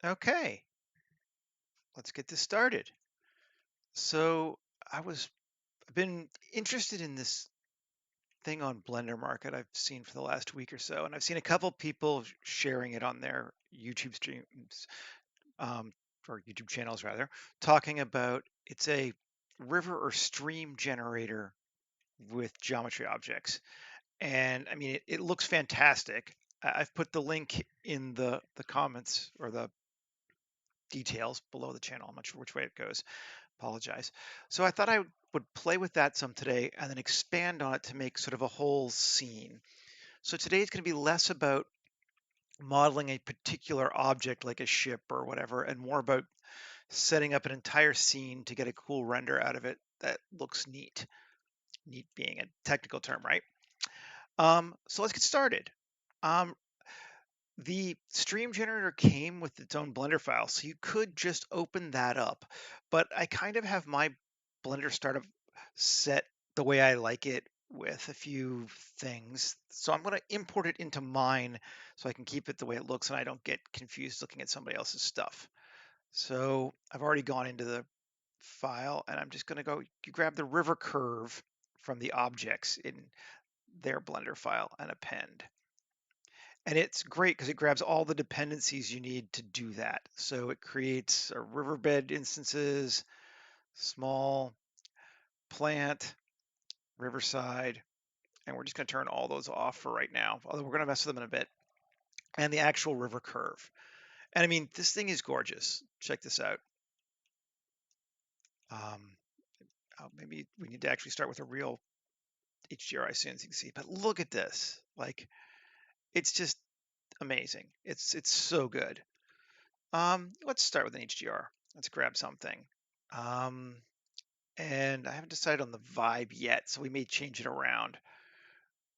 Okay, let's get this started. So I've been interested in this thing on Blender Market I've seen for the last week or so, and I've seen a couple people sharing it on their YouTube streams, um, or YouTube channels rather, talking about it's a river or stream generator with geometry objects. And I mean, it looks fantastic. I've put the link in the comments or the details below the channel. I'm not sure which way it goes. Apologize. So I thought I would play with that some today and then expand on it to make sort of a whole scene. So today it's going to be less about modeling a particular object like a ship or whatever, and more about setting up an entire scene to get a cool render out of it that looks neat. Neat being a technical term, right? So let's get started. Um, the stream generator came with its own Blender file, so you could just open that up. But I kind of have my Blender startup set the way I like it with a few things. So I'm going to import it into mine so I can keep it the way it looks and I don't get confused looking at somebody else's stuff. So I've already gone into the file and I'm just going to go you grab the river curve from the objects in their Blender file and append. And it's great because it grabs all the dependencies you need to do that. So it creates a riverbed instances, small plant, riverside, and we're just going to turn all those off for right now, although we're going to mess with them in a bit, and the actual river curve. And I mean, this thing is gorgeous. Check this out. Um, Maybe we need to actually start with a real HDRI soon so you can see, but look at this. Like, it's just amazing. It's so good. Let's start with an HDR. Let's grab something. Um, and I haven't decided on the vibe yet, so we may change it around.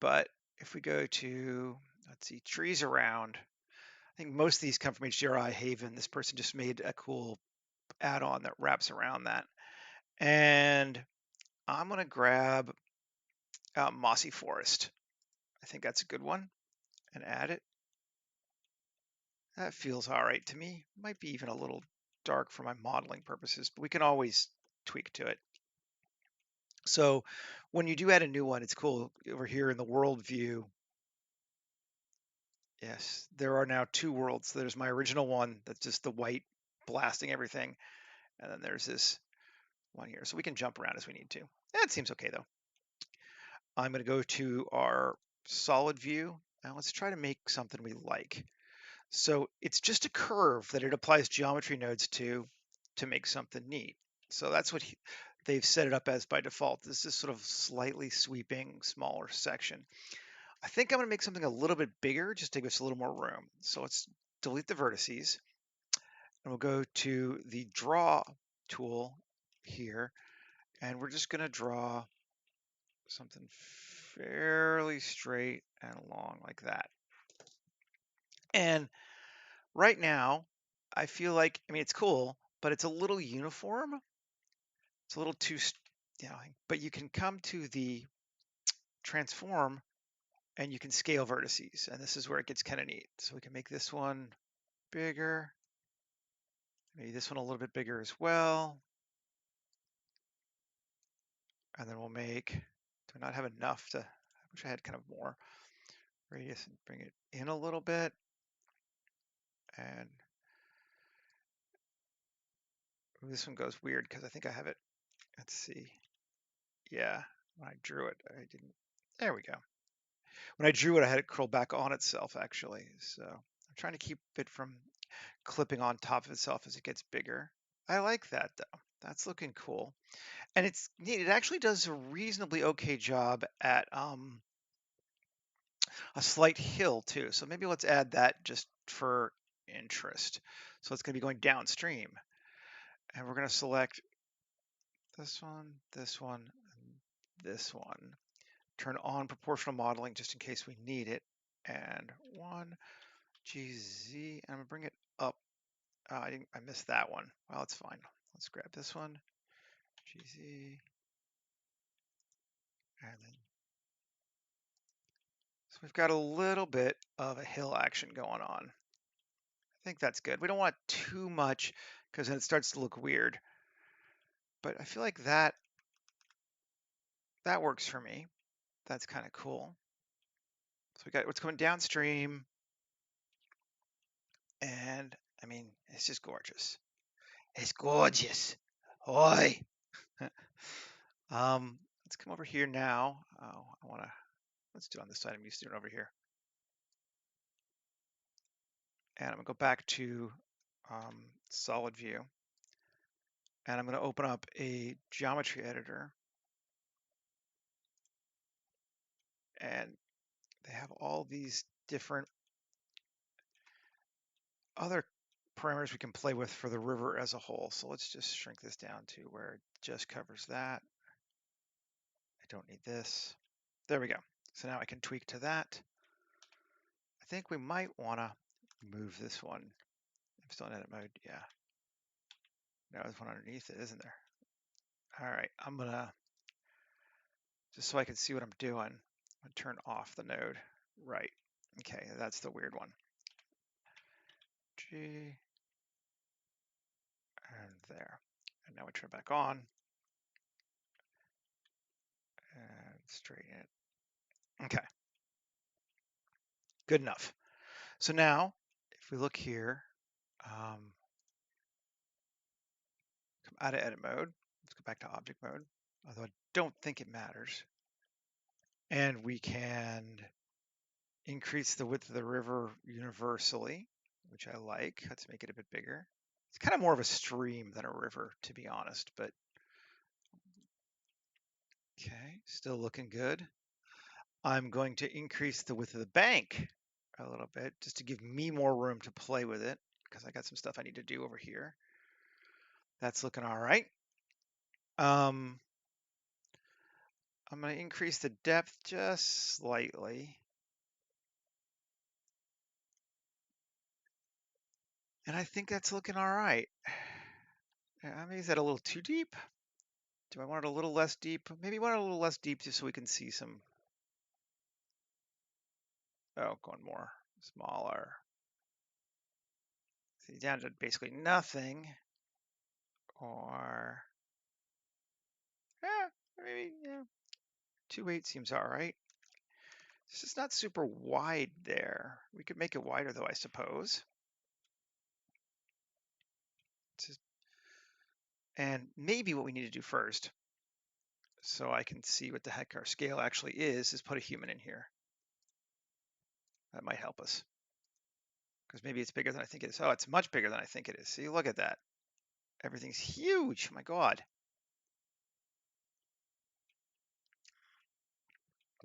But if we go to, let's see, trees around, I think most of these come from HDRI Haven. This person just made a cool add-on that wraps around that. And I'm going to grab Mossy Forest. I think that's a good one and add it. That feels all right to me. Might be even a little dark for my modeling purposes, but we can always tweak to it. So when you do add a new one, it's cool. Over here in the world view, yes, there are now two worlds. There's my original one that's just the white blasting everything. And then there's this one here. So we can jump around as we need to. That seems okay though. I'm going to go to our solid view. Now let's try to make something we like. So it's just a curve that it applies geometry nodes to make something neat. So that's what they've set it up as by default. This is sort of slightly sweeping, smaller section. I think I'm going to make something a little bit bigger just to give us a little more room. So let's delete the vertices and we'll go to the draw tool here and we're just going to draw something fairly straight and long like that. And right now, I feel like, I mean, it's cool, but it's a little uniform. It's a little too, but you can come to the transform and you can scale vertices. And this is where it gets kind of neat. So we can make this one bigger, maybe this one a little bit bigger as well. And then we'll make, do I not have enough to, I wish I had kind of more radius and bring it in a little bit. And this one goes weird because I think I have it, let's see. Yeah, when I drew it, I didn't, there we go. When I drew it, I had it curl back on itself actually. So I'm trying to keep it from clipping on top of itself as it gets bigger. I like that though. That's looking cool. And it's neat. It actually does a reasonably okay job at a slight hill too. So maybe let's add that just for interest. So it's going to be going downstream. And we're going to select this one, and this one. Turn on proportional modeling just in case we need it. And 1GZ, and I'm gonna bring it up. I missed that one. Well, it's fine. Let's grab this one, GZ, and then so we've got a little bit of a hill action going on. think that's good. We don't want too much because then it starts to look weird. But I feel like that works for me. That's kind of cool. So we got what's coming downstream, and I mean, it's just gorgeous. It's gorgeous. Oi. Let's come over here now. Oh, let's do it on this side. I'm used to doing it over here. And I'm gonna go back to solid view. And I'm gonna open up a geometry editor. And they have all these different other parameters we can play with for the river as a whole. So let's just shrink this down to where it just covers that. I don't need this. There we go. So now I can tweak to that. I think we might want to move this one. I'm still in edit mode. Yeah. No, there's one underneath it, isn't there? All right. I'm going to, just so I can see what I'm doing, I'm going to turn off the node. Right. Okay. That's the weird one. G. And there. And now we turn it back on. And straighten it. Okay. Good enough. So now, if we look here, come out of edit mode. Let's go back to object mode, although I don't think it matters. And we can increase the width of the river universally, which I like. Let's make it a bit bigger. It's kind of more of a stream than a river, to be honest, but okay, still looking good. I'm going to increase the width of the bank a little bit just to give me more room to play with it because I got some stuff I need to do over here. That's looking all right. I'm going to increase the depth just slightly. And I think that's looking all right. Maybe is that a little too deep? Do I want it a little less deep? Maybe want it a little less deep just so we can see some. Oh, going more smaller. See, down to basically nothing. Or, maybe, yeah, 2.8 seems all right. It's just not super wide there. We could make it wider though, I suppose. And maybe what we need to do first, so I can see what the heck our scale actually is put a human in here. That might help us. Because maybe it's bigger than I think it is. Oh, it's much bigger than I think it is. See, look at that. Everything's huge. My God.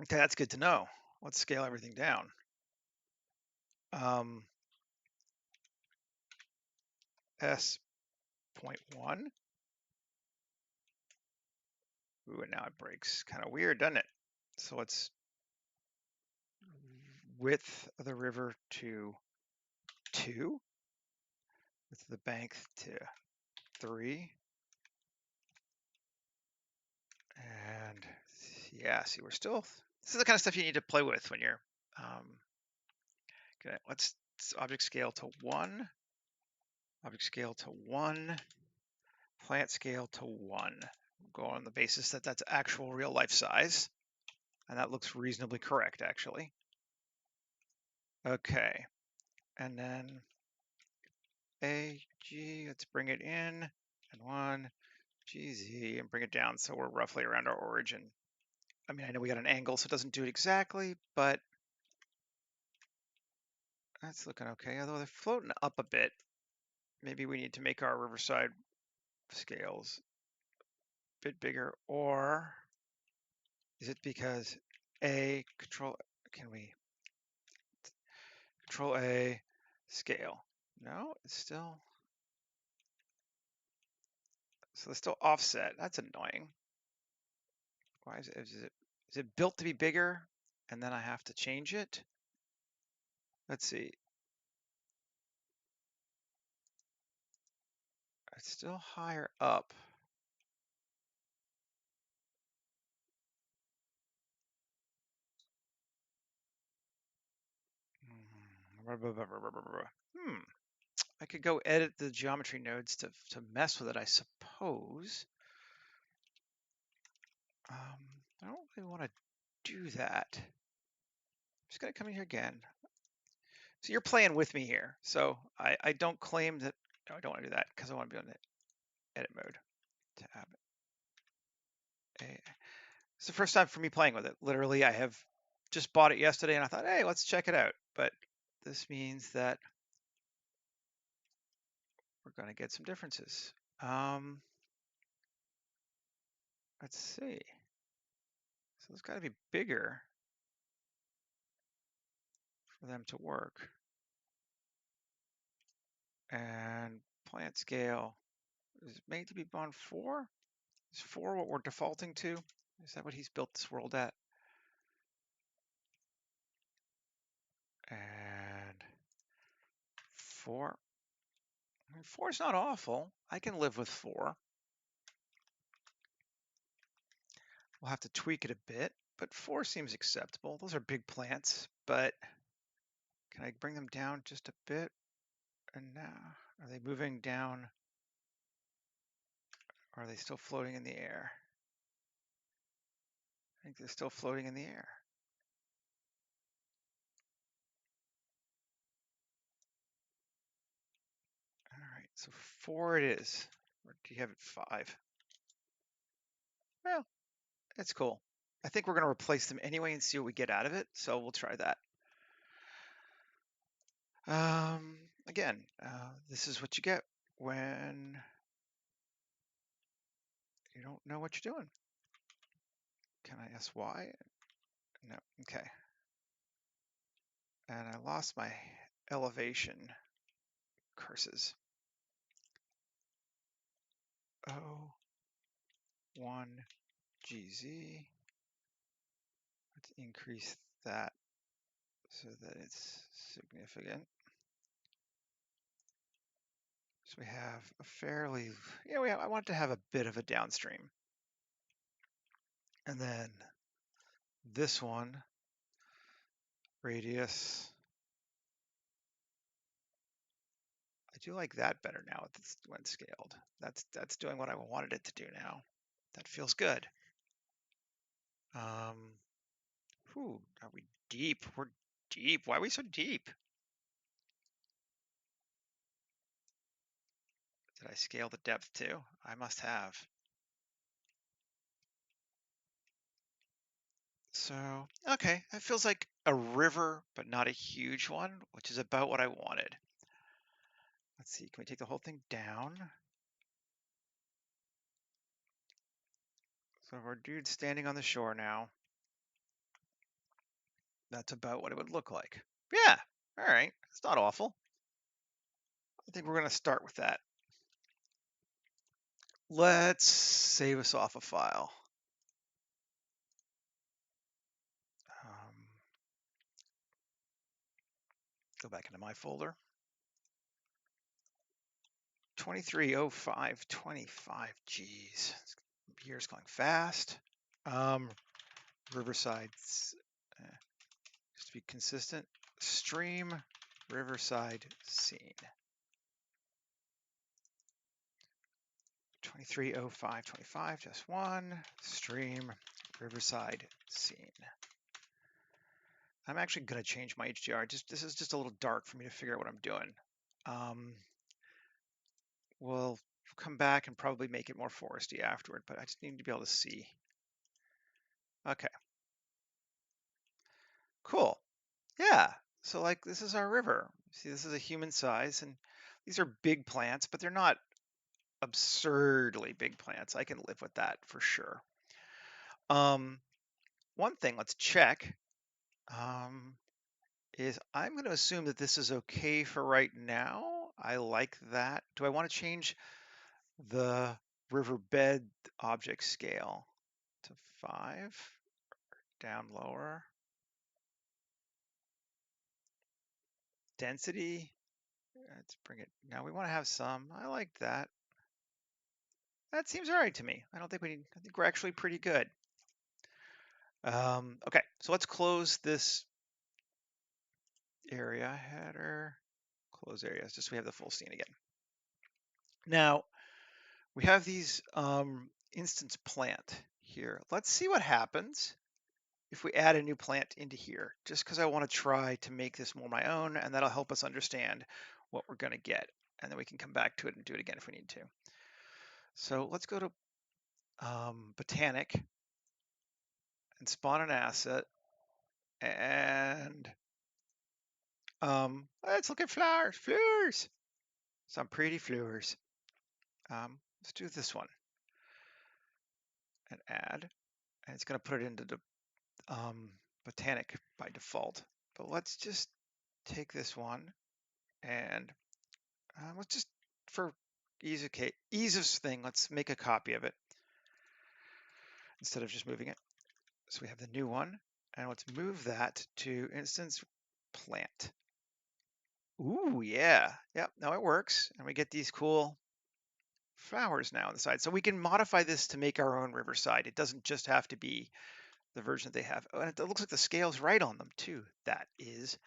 Okay, that's good to know. Let's scale everything down. S.1. Ooh, and now it breaks. Kind of weird, doesn't it? So let's width of the river to 2. Width of the bank to 3. And yeah, see, we're still, this is the kind of stuff you need to play with when you're, okay, let's object scale to 1, object scale to 1, plant scale to 1. Go on the basis that that's actual real life size. And that looks reasonably correct, actually. Okay, and then AG, let's bring it in, and 1, GZ, and bring it down so we're roughly around our origin. I mean, I know we got an angle, so it doesn't do it exactly, but that's looking okay, although they're floating up a bit. Maybe we need to make our riverside scales a bit bigger, or is it because can we control A, scale? No, it's still, so it's still offset. That's annoying. Why is it built to be bigger and then I have to change it? Let's see. It's still higher up. Hmm. I could go edit the geometry nodes to mess with it, I suppose. I don't really want to do that. I'm just going to come in here again. So you're playing with me here. So I don't claim that. No, I don't want to do that because I want to be on the edit mode. Tab A. It's the first time for me playing with it. Literally, I have just bought it yesterday and I thought, hey, let's check it out. But this means that we're going to get some differences. Let's see. So it's got to be bigger for them to work. And plant scale is made to be on 4. Is 4 what we're defaulting to? Is that what he's built this world at? And 4. I mean, 4 is not awful. I can live with 4. We'll have to tweak it a bit, but 4 seems acceptable. Those are big plants, but can I bring them down just a bit? And now, are they moving down? Or are they still floating in the air? I think they're still floating in the air. All right, so 4 it is. Or do you have it 5? Well, that's cool. I think we're going to replace them anyway and see what we get out of it. So we'll try that. Again, this is what you get when you don't know what you're doing. Can I ask why? No. Okay. And I lost my elevation curses. O1 GZ. Let's increase that so that it's significant. So we have a fairly, I want to have a bit of a downstream. And then this one, radius. I do like that better now when scaled. That's doing what I wanted it to do now. That feels good. Are we deep? We're deep. Why are we so deep? Did I scale the depth too? I must have. So, okay, that feels like a river, but not a huge one, which is about what I wanted. Let's see, can we take the whole thing down? So our dude's standing on the shore now. That's about what it would look like. Yeah, all right, it's not awful. I think we're gonna start with that. Let's save us off a file. Go back into my folder. 230525. Geez, year's going fast. Riverside, just to be consistent. Stream Riverside scene. 230525. Just one. Stream Riverside scene. I'm actually going to change my HDR. This is just a little dark for me to figure out what I'm doing. We'll come back and probably make it more foresty afterward, but I just need to be able to see. Okay. Cool. Yeah. So like this is our river. See, this is a human size, and these are big plants, but they're not absurdly big plants. I can live with that for sure. One thing, let's check, is I'm going to assume that this is okay for right now. I like that. Do I want to change the riverbed object scale to 5? Down lower? Density? Let's bring it. Now we want to have some. I like that. That seems all right to me. I think we're actually pretty good. Okay, so let's close this area header, close areas, just so we have the full scene again. Now, we have these instance plant here. Let's see what happens if we add a new plant into here, just because I want to try to make this more my own, and that'll help us understand what we're going to get. And then we can come back to it and do it again if we need to. So let's go to Botanic and spawn an asset. And let's look at flowers, flowers, some pretty flowers. Let's do this one and add, and it's going to put it into the Botanic by default. But let's just take this one and let's just, for ease of thing, let's make a copy of it instead of just moving it. So we have the new one, and let's move that to instance plant. Ooh, yeah. Yep, now it works. And we get these cool flowers now on the side. So we can modify this to make our own riverside. It doesn't just have to be the version that they have. Oh, and it looks like the scale's right on them too. That is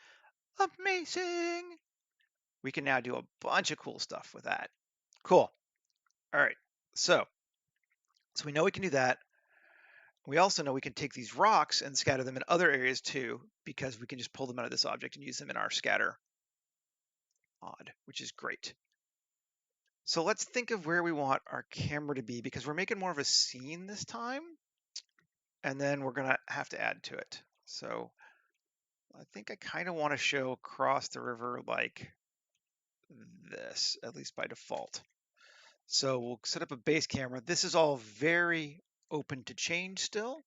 amazing. We can now do a bunch of cool stuff with that. Cool. All right. So we know we can do that. We also know we can take these rocks and scatter them in other areas too, because we can just pull them out of this object and use them in our scatter mod, which is great. So let's think of where we want our camera to be, because we're making more of a scene this time, and then we're gonna have to add to it. So I think I kind of want to show across the river like this, at least by default. So we'll set up a base camera. This is all very open to change still,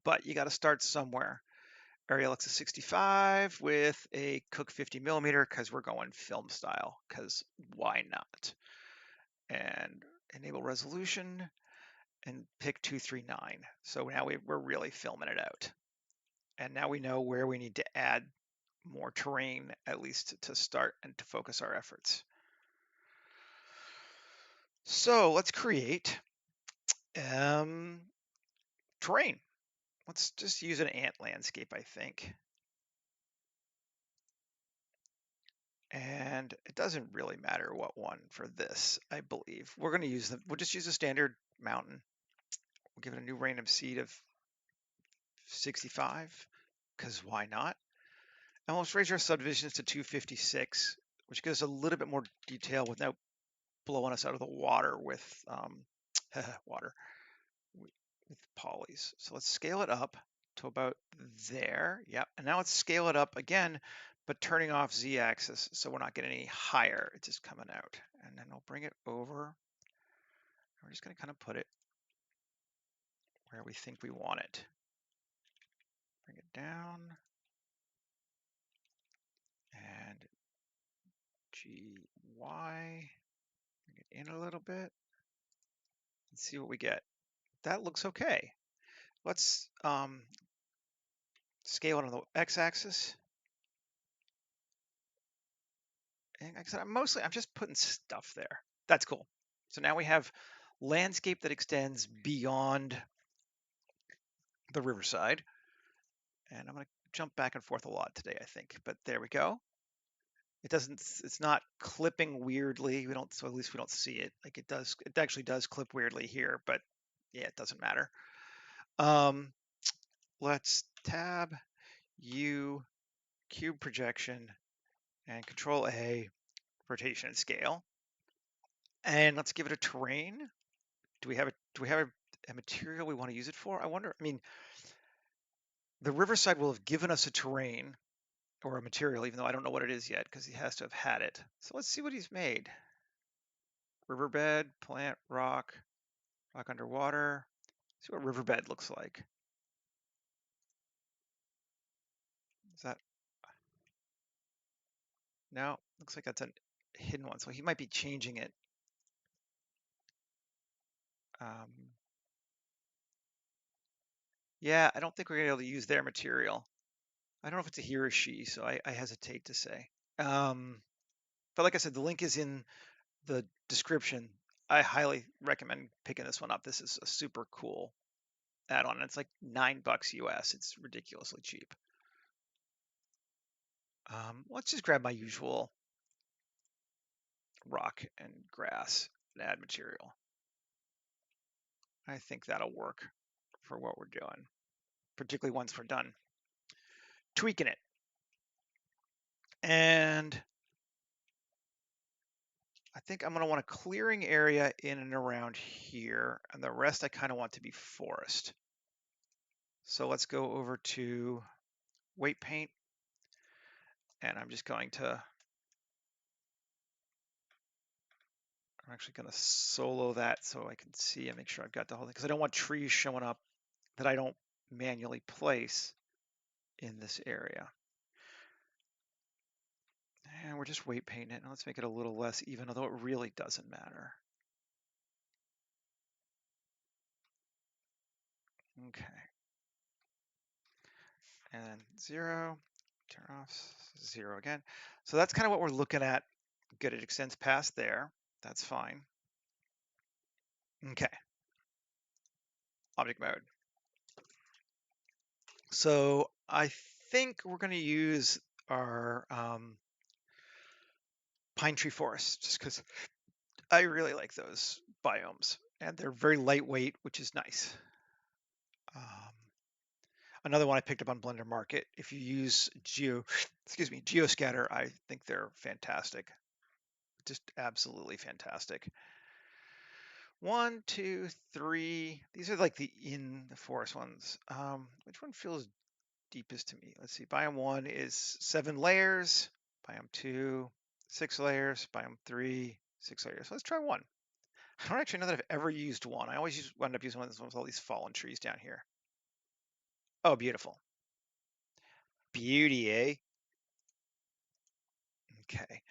but you got to start somewhere. Arial X is 65 with a Cook 50mm because we're going film style, because why not? And enable resolution and pick 239. So now we're really filming it out. And now we know where we need to add more terrain, at least to start and to focus our efforts. So let's create terrain. Let's just use an ant landscape, I think. And it doesn't really matter what one for this, I believe. We're going to use them. We'll just use a standard mountain. We'll give it a new random seed of 65, because why not? And let's raise our subdivisions to 256, which gives us a little bit more detail without blowing us out of the water with water with polys. So let's scale it up to about there. Yep. And now let's scale it up again, but turning off z-axis so we're not getting any higher. It's just coming out. And then we'll bring it over. We're just going to kind of put it where we think we want it. Bring it down. And GY. Bring it in a little bit. And see what we get. That looks okay. Let's scale it on the x-axis. And like I said, I'm just putting stuff there. That's cool. So now we have landscape that extends beyond the riverside. And I'm going to jump back and forth a lot today, I think. But there we go. It's not clipping weirdly. So at least we don't see it. Like it does, it actually does clip weirdly here, but yeah, it doesn't matter. Let's tab U, cube projection, and Control A, rotation and scale. And let's give it a terrain. Do we have a material we want to use it for? I wonder. I mean, the riverside will have given us a terrain or a material, even though I don't know what it is yet, because he has to have had it. So let's see what he's made. Riverbed, plant, rock, rock underwater. Let's see what riverbed looks like. Is that? No, looks like that's a hidden one. So he might be changing it. Yeah, I don't think we're gonna be able to use their material. I don't know if it's a he or she, so I hesitate to say. But like I said, the link is in the description. I highly recommend picking this one up. This is a super cool add-on. It's like $9 US. It's ridiculously cheap. Let's just grab my usual rock and grass and add material. I think that'll work for what we're doing, particularly once we're done tweaking it. And I think I'm going to want a clearing area in and around here, and the rest I kind of want to be forest. So let's go over to weight paint, and I'm actually going to solo that so I can see and make sure I've got the whole thing, because I don't want trees showing up that I don't manually place in this area. And we're just weight painting it. Now let's make it a little less even, although it really doesn't matter. Okay. And 0, turn off 0 again. So that's kind of what we're looking at. Good, it extends past there. That's fine. Okay. Object mode. So I think we're going to use our pine tree forest just because I really like those biomes and they're very lightweight, which is nice. Another one I picked up on Blender Market. If you use Geoscatter, I think they're fantastic. Just absolutely fantastic. 1, 2, 3. These are like in the forest ones. Which one feels deepest to me? Let's see. Biome 1 is 7 layers. Biome 2, 6 layers. Biome 3, 6 layers. So let's try 1. I don't actually know that I've ever used 1. I always wind up using one with all these fallen trees down here. Oh, beautiful. Beauty, eh? Okay.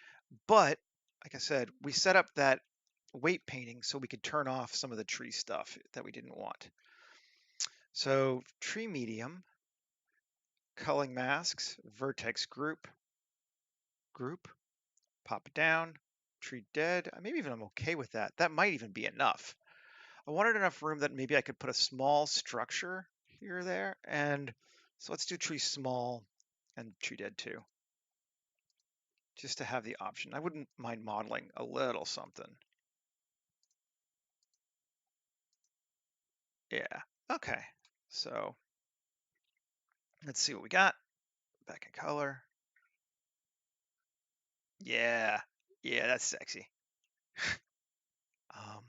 But like I said, we set up that weight painting so we could turn off some of the tree stuff that we didn't want. So tree medium, culling masks, vertex group, pop it down, tree dead. Maybe even I'm okay with that. That might even be enough. I wanted enough room that maybe I could put a small structure here or there. And so let's do tree small and tree dead too. Just to have the option. I wouldn't mind modeling a little something. Yeah, okay. So let's see what we got. Back in color. Yeah, yeah, that's sexy. um,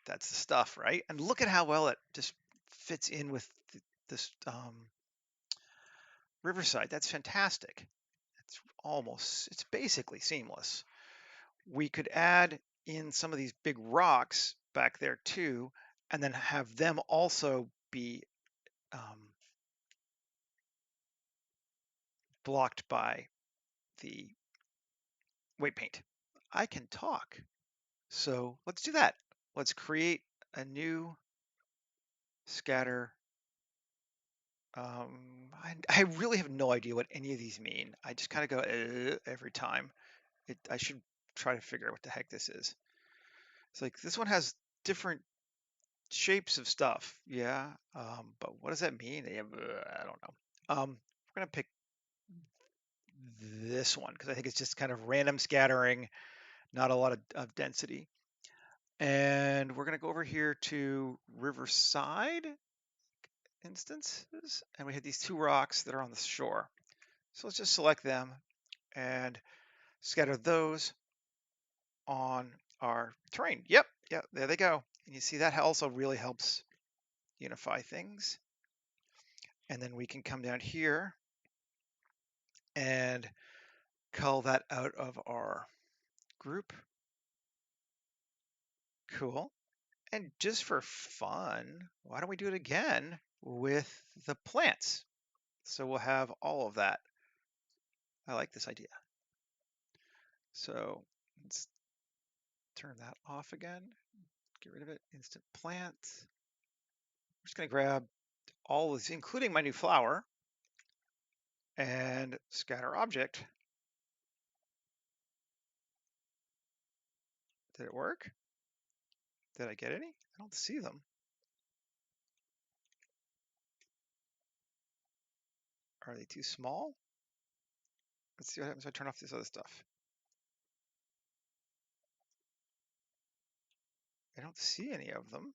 that's the stuff, right? And look at how well it just fits in with this riverside. That's fantastic. It's basically seamless. We could add in some of these big rocks back there too, and then have them also be blocked by the weight paint. I can talk. So let's do that. Let's create a new scatter. I really have no idea what any of these mean. I just kind of go every time. I should try to figure out what the heck this is. It's like this one has different shapes of stuff. Yeah. But what does that mean? Yeah, I don't know. We're gonna pick this one because I think it's just kind of random scattering, not a lot of density. And we're gonna go over here to Riverside instances, and we have these 2 rocks that are on the shore. So let's just select them and scatter those on our terrain. Yep, there they go. And you see that also really helps unify things. And then we can come down here and cull that out of our group. Cool. And just for fun, why don't we do it again with the plants? So we'll have all of that. I like this idea. So let's turn that off again. Get rid of it. Instant plant. I'm just going to grab all of these, including my new flower, and scatter object. Did it work? Did I get any? I don't see them. Are they too small? Let's see what happens if I turn off this other stuff. I don't see any of them.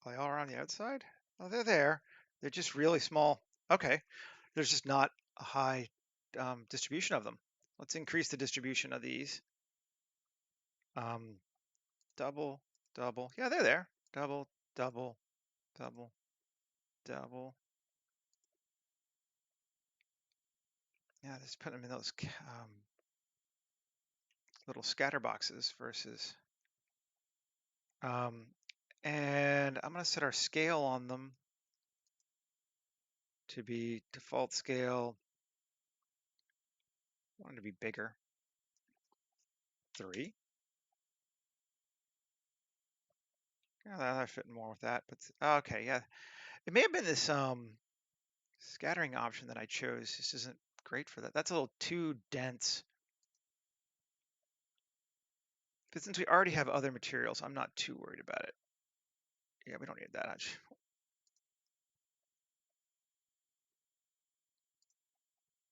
Are they all around the outside? Oh, they're there. They're just really small. Okay. There's just not a high distribution of them. Let's increase the distribution of these. Um, double, double. Yeah, they're there. Double, double, double, double. Yeah, just put them in those little scatter boxes versus. Um, and I'm going to set our scale on them to be default scale. I want it to be bigger. 3. Yeah, that fit more with that. But okay, yeah, it may have been this scattering option that I chose. This isn't great for that. That's a little too dense. But since we already have other materials, I'm not too worried about it. Yeah, we don't need that much.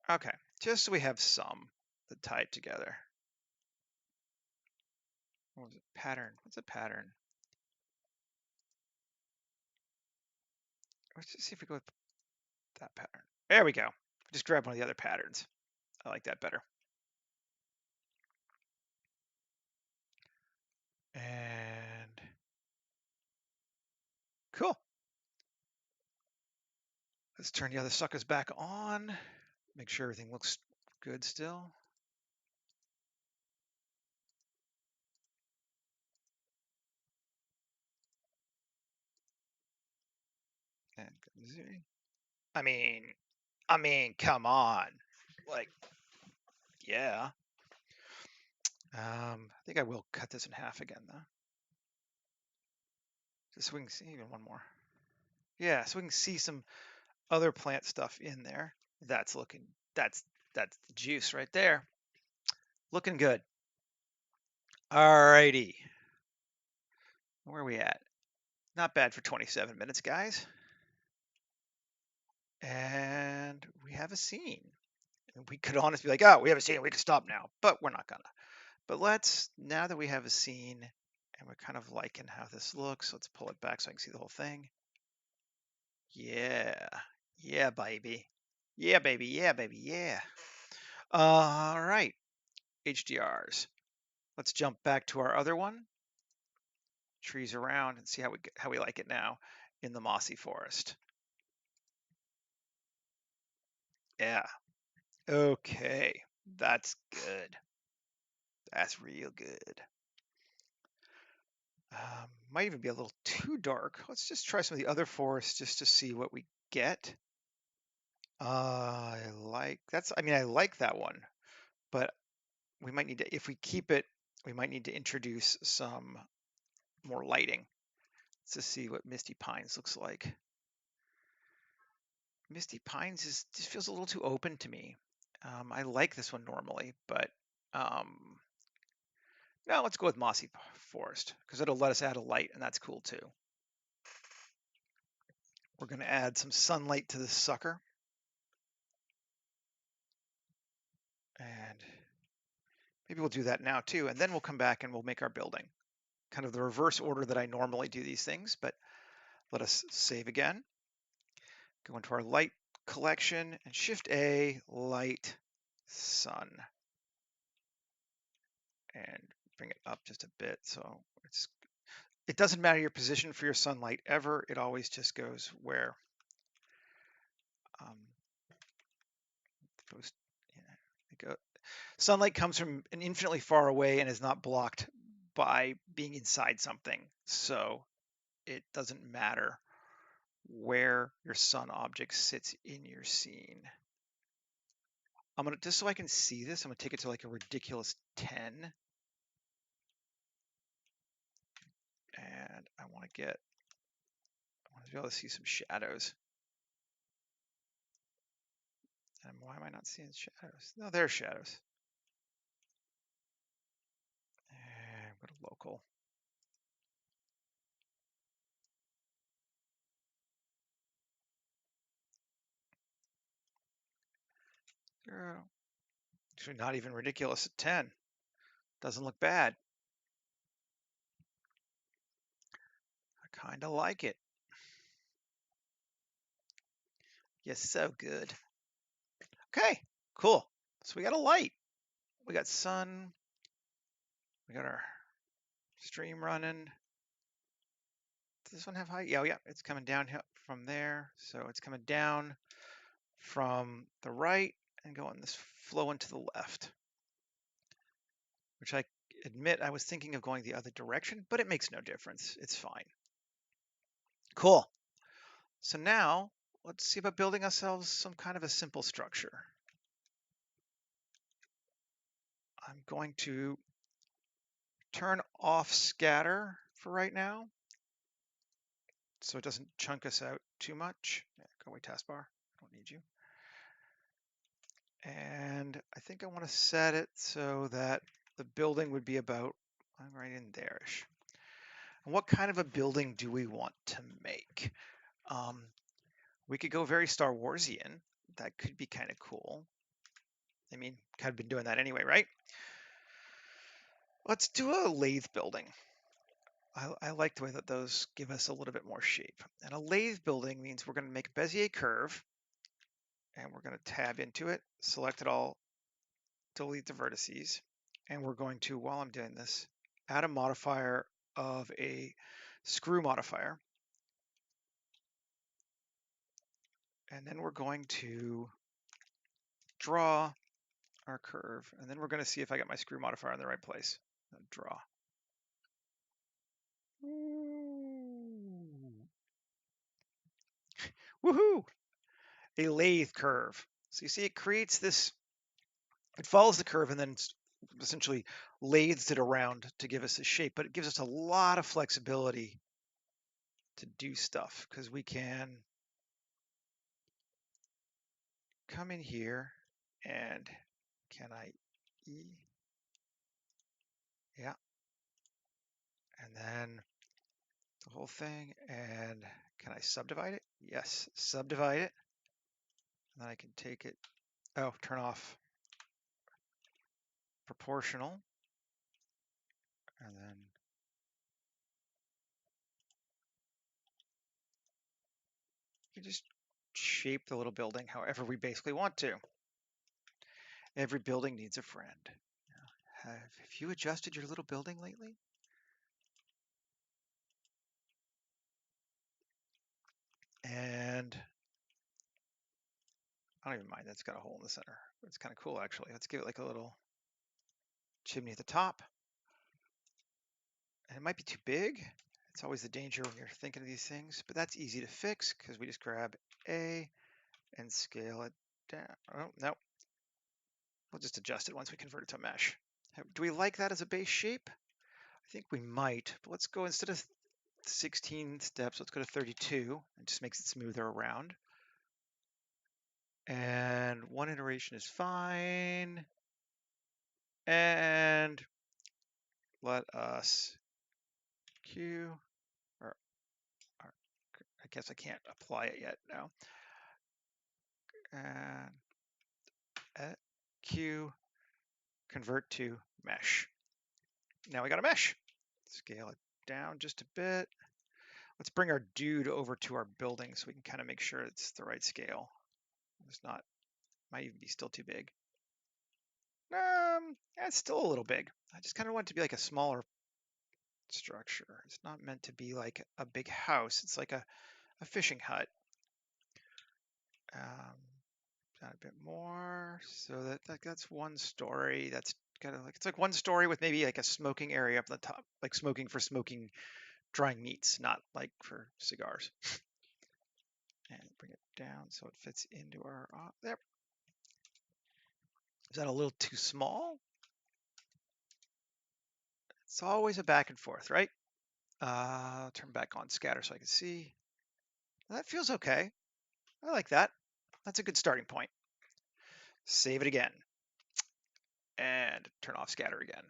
Okay, just so we have some that tie it together. What was it? Pattern. What's a pattern? Let's just see if we go with that pattern. There we go. Just grab one of the other patterns. I like that better. And cool. Let's turn the other suckers back on. Make sure everything looks good still. And I mean, come on. Like, yeah. I think I will cut this in half again though. Just so we can see even one more. Yeah, so we can see some other plant stuff in there. That's the juice right there. Looking good. Alrighty. Where are we at? Not bad for 27 minutes, guys. And we have a scene. And we could honestly be like, oh, we have a scene, we can stop now, but we're not gonna. But let's, now that we have a scene and we're kind of liking how this looks, let's pull it back so I can see the whole thing. Yeah. Yeah, baby. Yeah, baby. Yeah, baby. Yeah. All right. HDRs. Let's jump back to our other one. Trees around and see how we like it now in the mossy forest. Yeah. Okay. That's good. That's real good. Might even be a little too dark. Let's just try some of the other forests just to see what we get. I like that one, but we might need to, if we keep it, we might need to introduce some more lighting to see what Misty Pines looks like. Misty Pines just feels a little too open to me. I like this one normally, but no, let's go with Mossy Forest because it'll let us add a light, and that's cool too. We're going to add some sunlight to this sucker. And maybe we'll do that now too, and then we'll come back and we'll make our building. Kind of the reverse order that I normally do these things, but let us save again. Go into our light collection and Shift A, light, sun. And bring it up just a bit so it doesn't matter your position for your sunlight ever. It always just goes where goes, sunlight comes from an infinitely far away and is not blocked by being inside something. So it doesn't matter where your sun object sits in your scene. I'm gonna, just so I can see this, I'm gonna take it to like a ridiculous 10. And I want to be able to see some shadows. And why am I not seeing shadows? No, there's shadows. And go to local. Actually, not even ridiculous at 10. Doesn't look bad. I kind of like it. Yes, so good. Okay, cool. So we got a light. We got sun. We got our stream running. Does this one have height? Yeah, it's coming down from there. So it's coming down from the right and going this flowing to the left, which I admit I was thinking of going the other direction, but it makes no difference. It's fine. Cool. So now let's see about building ourselves some kind of a simple structure. I'm going to turn off scatter for right now so it doesn't chunk us out too much. Yeah, go away, taskbar. Don't need you. And I think I want to set it so that the building would be about right in there-ish. And what kind of a building do we want to make? We could go very Star Warsian. That could be kind of cool. I mean, kind of been doing that anyway, right? Let's do a lathe building. I like the way that those give us a little bit more shape. And a lathe building means we're going to make a Bezier curve, and we're going to tab into it, select it all, delete the vertices, and we're going to, while I'm doing this, add a modifier of a screw modifier. And then we're going to draw our curve, and then we're going to see if I got my screw modifier in the right place. Draw. Woohoo! A lathe curve. So you see it creates this, it follows the curve and then essentially lathes it around to give us a shape, but it gives us a lot of flexibility to do stuff because we can come in here and can I E? Yeah. And then the whole thing, and can I subdivide it? Yes, subdivide it. And then I can take it, turn off proportional. And then you just shape the little building however we basically want to. Every building needs a friend. Have you adjusted your little building lately? And I don't even mind that's got a hole in the center. It's kind of cool actually. Let's give it like a little chimney at the top. And it might be too big. It's always the danger when you're thinking of these things, but that's easy to fix because we just grab A and scale it down. Oh, no. We'll just adjust it once we convert it to a mesh. Do we like that as a base shape? I think we might, but let's go instead of 16 steps, let's go to 32. It just makes it smoother around. And one iteration is fine. And let us Q, or I guess I can't apply it yet now. And Q, convert to mesh. Now we got a mesh. Scale it down just a bit. Let's bring our dude over to our building so we can kind of make sure it's the right scale. It's not, might even be still too big. Yeah, it's still a little big. I just kind of want it to be like a smaller structure. It's not meant to be like a big house. It's like a fishing hut. Down a bit more so that's one story. That's kind of like, it's like one story with maybe like a smoking area up the top, like smoking for smoking drying meats, not like for cigars. And bring it down so it fits into our, there. Is that a little too small? It's always a back and forth, right? Turn back on scatter so I can see. That feels okay. I like that. That's a good starting point. Save it again. And turn off scatter again.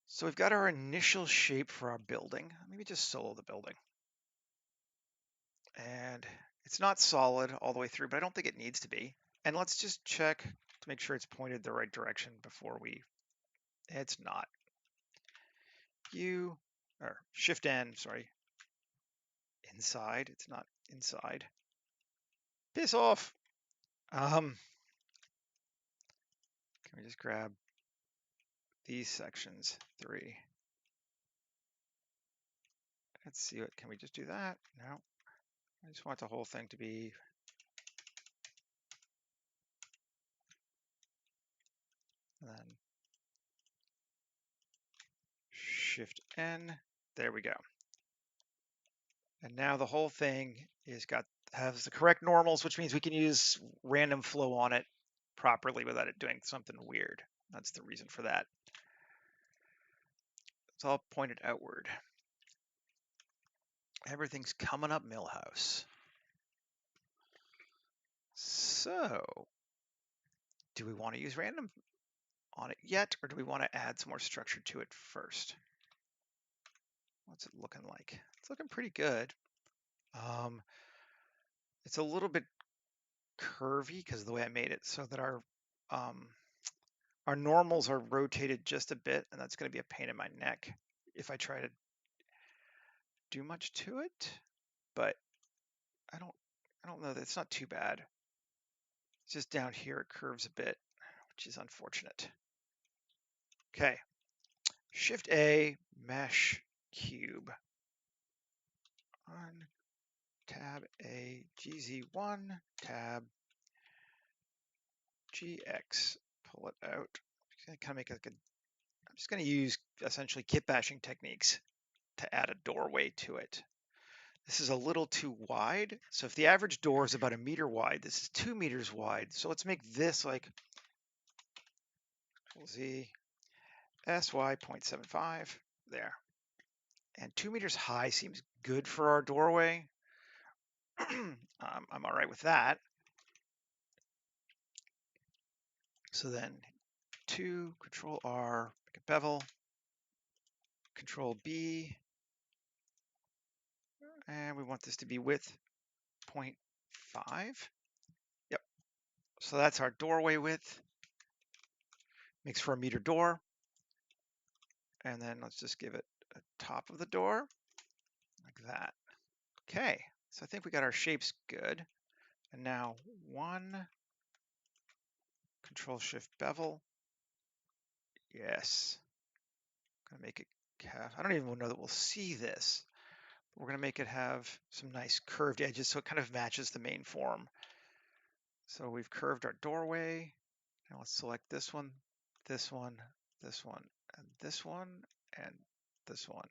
So we've got our initial shape for our building. Maybe just solo the building. And It's not solid all the way through, but I don't think it needs to be. And let's just check to make sure it's pointed the right direction before it's not. Or Shift N, sorry. Inside, it's not inside. Piss off. Can we just grab these sections, 3. Let's see what, can we just do that? No, I just want the whole thing to be, and then Shift N, there we go. And now the whole thing has the correct normals, which means we can use random flow on it properly without it doing something weird. That's the reason for that. It's all pointed outward. Everything's coming up Millhouse. So, do we want to use random on it yet, or do we want to add some more structure to it first? What's it looking like? It's looking pretty good. It's a little bit curvy because of the way I made it, so that our normals are rotated just a bit, and that's going to be a pain in my neck if I try to do much to it. But I don't know that it's not too bad. It's just down here it curves a bit, which is unfortunate. Okay, Shift A, Mesh Cube. On Tab A, GZ1, Tab GX. Pull it out. I'm kind of make like I'm just going to use essentially kit bashing techniques to add a doorway to it. This is a little too wide. So if the average door is about 1 meter wide, this is 2 meters wide. So let's make this like Z SY 0.75 there. And 2 meters high seems good for our doorway. I'm all right with that. So then 2, Control R, make a bevel, Control B, and we want this to be width 0.5. Yep. So that's our doorway width. Makes for a meter door. And then let's just give it a top of the door like that. Okay, so I think we got our shapes good. And now 1, Control Shift bevel. Yes. I'm gonna make it have, I don't even know that we'll see this. But we're gonna make it have some nice curved edges so it kind of matches the main form. So we've curved our doorway. Now let's select this one, this one, this one, and this one, and this one.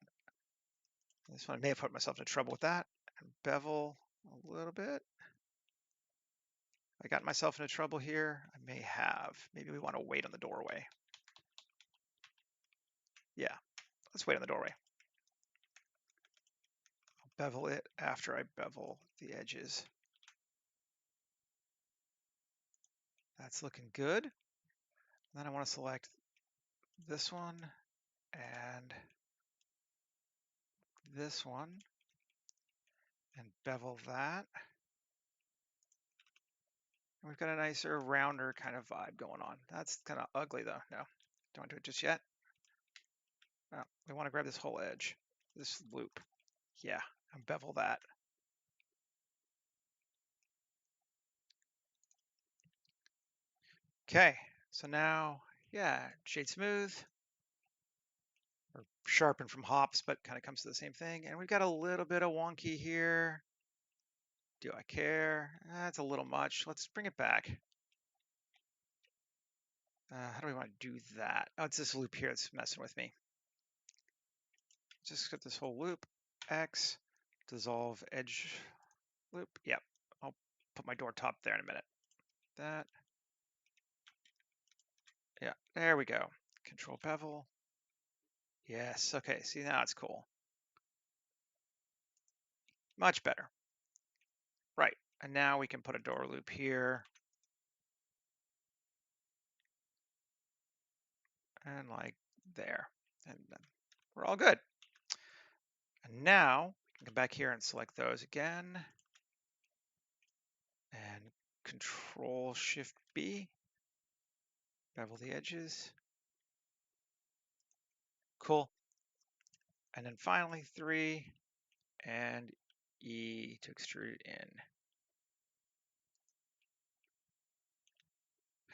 This one, I may have put myself into trouble with that. And bevel a little bit. I got myself into trouble here. I may have. Maybe we want to wait on the doorway. Yeah, let's wait on the doorway. I'll bevel it after I bevel the edges. That's looking good. And then I want to select this one and this one and bevel that. And we've got a nicer, rounder kind of vibe going on. That's kind of ugly though. No, don't do it just yet. No, we want to grab this whole edge, this loop. Yeah, and bevel that. Okay, so now, yeah, shade smooth, or sharpen from hops, but kind of comes to the same thing. And we've got a little bit of wonky here. Do I care? That's a little much. Let's bring it back. How do we want to do that? Oh, it's this loop here that's messing with me. Just get this whole loop. X, dissolve edge loop. Yep, I'll put my door top there in a minute. That. Yeah, there we go. Control bevel. Yes, okay, see now it's cool. Much better. Right, and now we can put a door loop here. And like there. And then we're all good. And now we can come back here and select those again. Control Shift B, bevel the edges. Cool. And then finally 3 and E to extrude it in.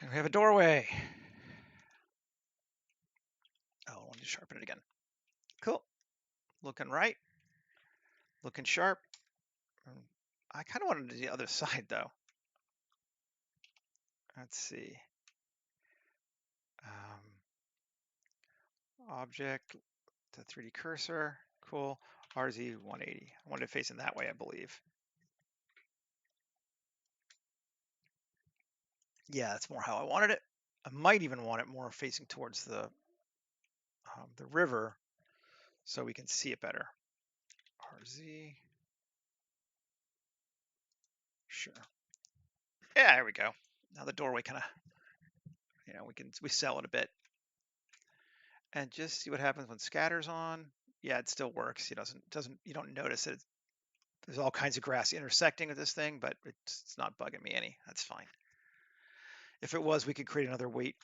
And we have a doorway. Oh, I want to sharpen it again. Cool. Looking right. Looking sharp. I kind of wanted to do the other side though. Let's see. Object to 3D cursor. Cool. RZ 180. I wanted it facing that way, I believe. Yeah, that's more how I wanted it. I might even want it more facing towards the river so we can see it better. RZ. Sure. Yeah, there we go. Now the doorway kind of, we sell it a bit. And just see what happens when scatter's on. Yeah, it still works. It doesn't you don't notice it. There's all kinds of grass intersecting with this thing, but it's not bugging me any. That's fine. If it was, we could create another weight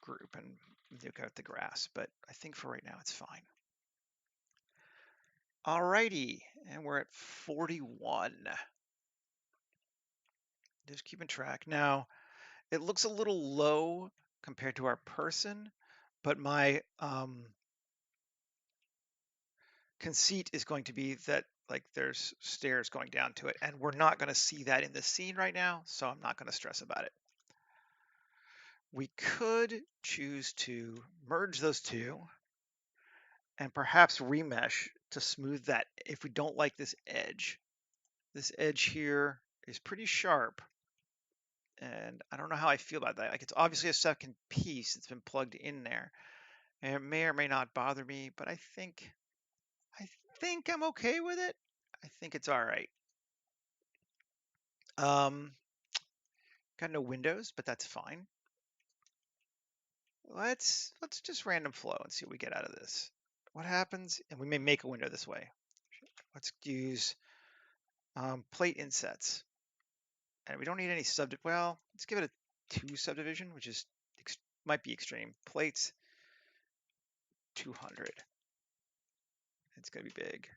group and nuke out the grass, but I think for right now it's fine. Alrighty, and we're at 41. Just keeping track. Now, it looks a little low compared to our person, but my conceit is going to be that like there's stairs going down to it, and we're not going to see that in the scene right now, so I'm not going to stress about it. We could choose to merge those two and perhaps remesh to smooth that if we don't like this edge. This edge here is pretty sharp, and I don't know how I feel about that. Like, it's obviously a second piece that's been plugged in there, and it may or may not bother me, but I think I'm okay with it. I think it's all right. Got no windows, but that's fine. Let's just random flow and see what we get out of this. What happens? And we may make a window this way. Let's use plate insets. And we don't need any well, let's give it a 2 subdivision, which is might be extreme. Plates 200. It's going to be big.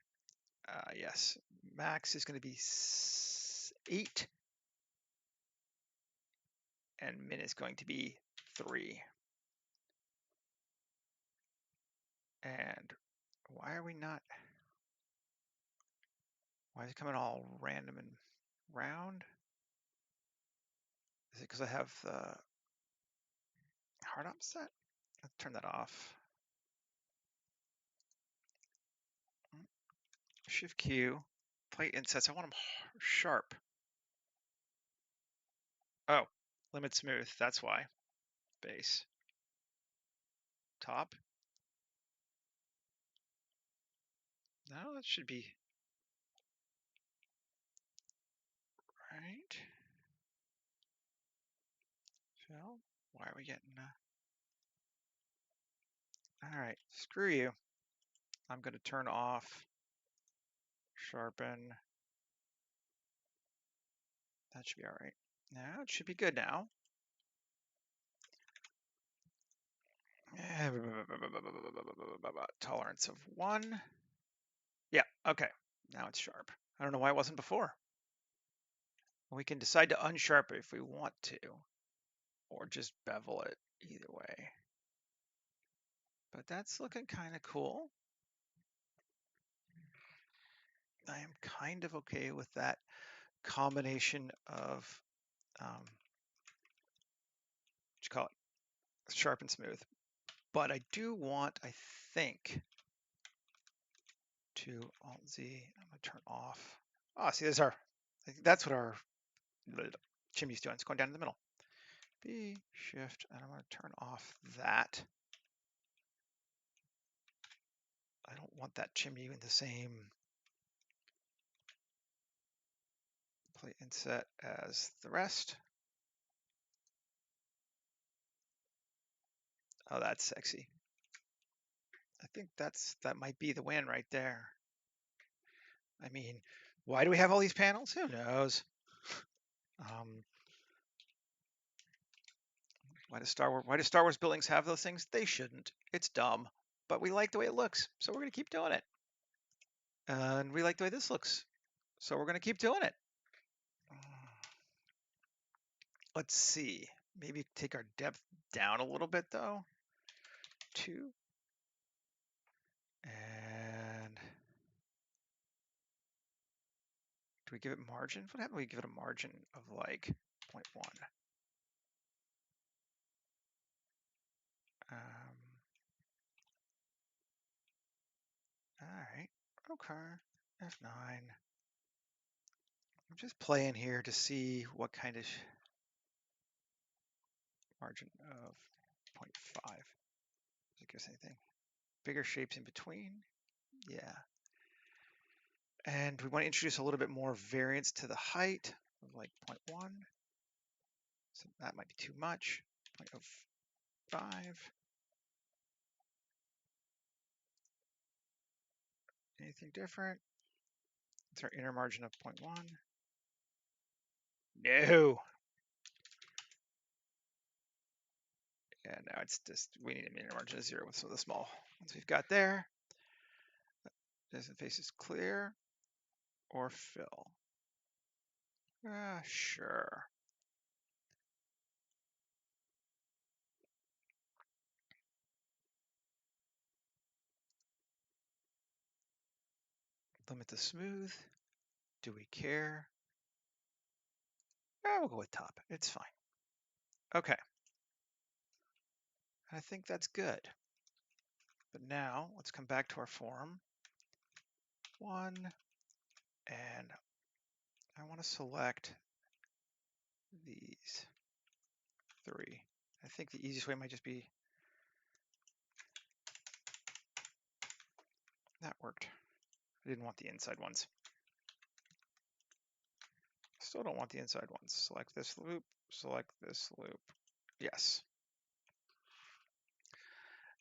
Yes, max is going to be 8, and min is going to be 3. And why are we not? Why is it coming all random and round? Is it because I have the hard op set? Let's turn that off. Shift Q, plate insets. I want them sharp. Oh, limit smooth. That's why. Base. Top. No, that should be right. Fill. Why are we getting? All right, screw you. I'm going to turn off sharpen. That should be all right. Now it should be good now. Tolerance of 1. Yeah, okay. Now it's sharp. I don't know why it wasn't before. We can decide to unsharp it if we want to, or just bevel it either way. But that's looking kind of cool. I am kind of okay with that combination of, what you call it, sharp and smooth. But I do want, I think, to Alt-Z, I'm going to turn off. Oh, see, that's what our chimney's doing. It's going down in the middle. B, Shift, and I'm going to turn off that. I don't want that chimney in the same plate inset as the rest. Oh, that's sexy. I think that might be the win right there. I mean, why do we have all these panels? Who knows? Why do Star Wars buildings have those things? They shouldn't. It's dumb. But we like the way it looks, so we're gonna keep doing it. And we like the way this looks, so we're gonna keep doing it. Let's see. Maybe take our depth down a little bit though. 2. And do we give it margin? What happened? We give it a margin of like 0.1. All right. Okay. F9. I'm just playing here to see what kind of margin of 0.5. Does it give us anything? Bigger shapes in between? Yeah. And we want to introduce a little bit more variance to the height of like 0.1. So that might be too much. 0.05. Anything different? It's our inner margin of 0.1. No. Yeah, no, it's just, we need an inner margin of 0 with some of the small ones we've got there. Does the face is clear or fill? Sure. Limit the smooth. Do we care? We'll go with top. It's fine. Okay. I think that's good. But now let's come back to our form. 1, and I want to select these 3. I think the easiest way might just be that worked. I didn't want the inside ones. Still don't want the inside ones. Select this loop, select this loop. Yes.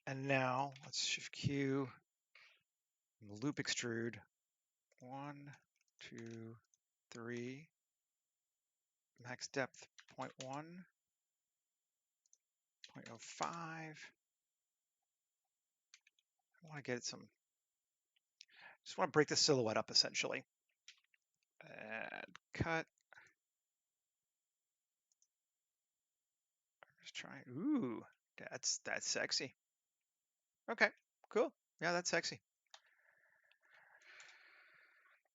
And now let's shift Q, loop extrude. 1, 2, 3. Max depth 0.1, 0.05. I want to get some, just want to break the silhouette up essentially. And cut. Just trying. Ooh, that's sexy. Okay, cool. Yeah, that's sexy.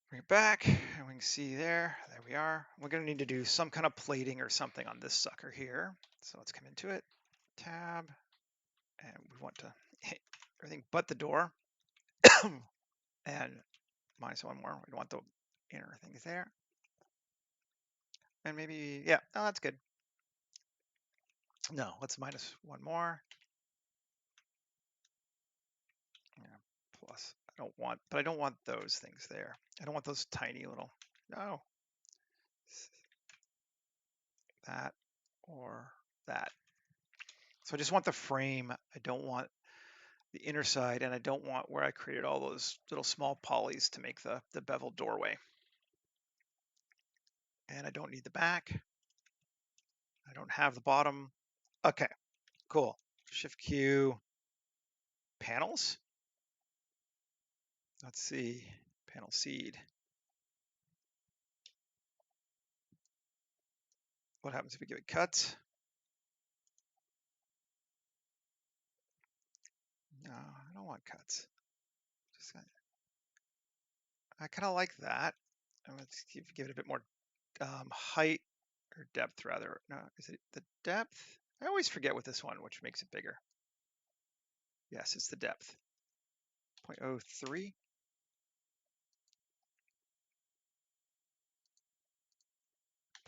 Bring it back, and we can see there. There we are. We're going to need to do some kind of plating or something on this sucker here. So let's come into it. Tab, and we want to hit everything but the door. And minus 1 more. We don't want the inner things there. And maybe, yeah, oh, that's good. No, let's minus 1 more. Yeah, plus. I don't want those things there. I don't want those tiny little, no. That or that. So I just want the frame. I don't want the inner side, and I don't want where I created all those little small polys to make the beveled doorway. And I don't need the back. I don't have the bottom. Okay, cool. Shift Q, panels. Let's see, panel seed. What happens if we give it cuts? No, I don't want cuts. I kind of like that. And let's give it a bit more height or depth rather. No, is it the depth? I always forget with this one, which makes it bigger. Yes, it's the depth. 0.03.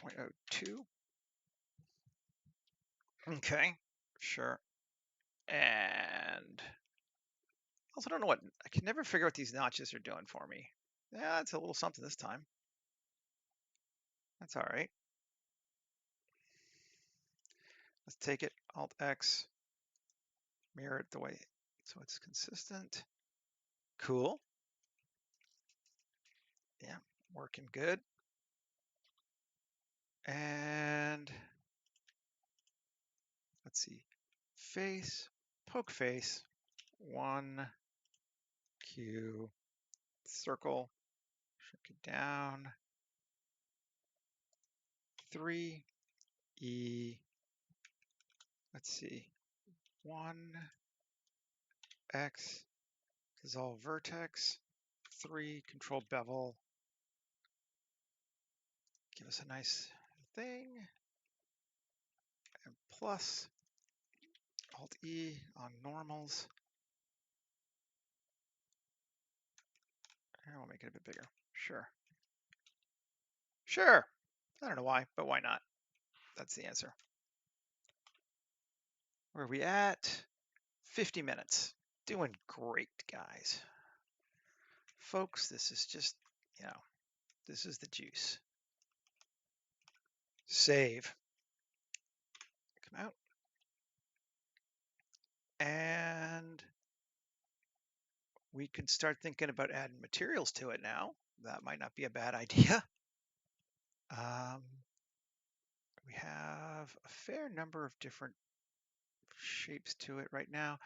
0.02. Okay, sure. And also don't know what, I can never figure out what these notches are doing for me. Yeah, it's a little something this time. That's all right. Let's take it, Alt X, mirror it the way, so it's consistent. Cool. Yeah, working good. And let's see, face, poke face, 1, Q, circle, shrink it down, 3, E, let's see, 1, X, dissolve vertex, 3, control bevel, give us a nice thing, and plus, Alt E on normals, and we'll make it a bit bigger, sure. Sure, I don't know why, but why not? That's the answer. Where are we at? 50 minutes. Doing great, guys. Folks, this is just, this is the juice. Save. Come out. And we can start thinking about adding materials to it now. That might not be a bad idea. We have a fair number of different shapes to it right now.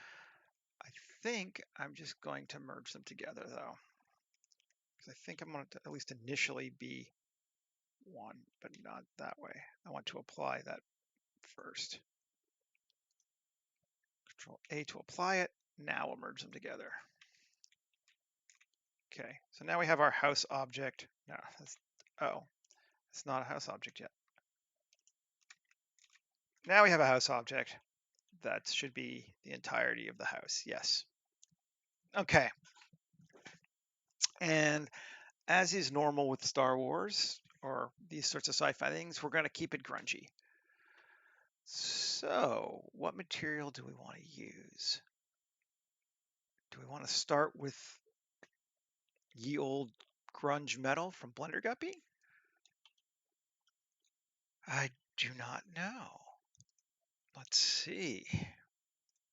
I think I'm just going to merge them together though, because I think I'm going to at least initially be one, but not that way. I want to apply that first. Control A to apply it. Now we'll merge them together. Okay, so now we have our house object. No, it's not a house object yet. Now we have a house object. That should be the entirety of the house. Yes. Okay. And as is normal with Star Wars or these sorts of sci-fi things, we're going to keep it grungy. So what material do we want to use? Do we want to start with ye old grunge metal from Blender Guppy? I do not know. Let's see.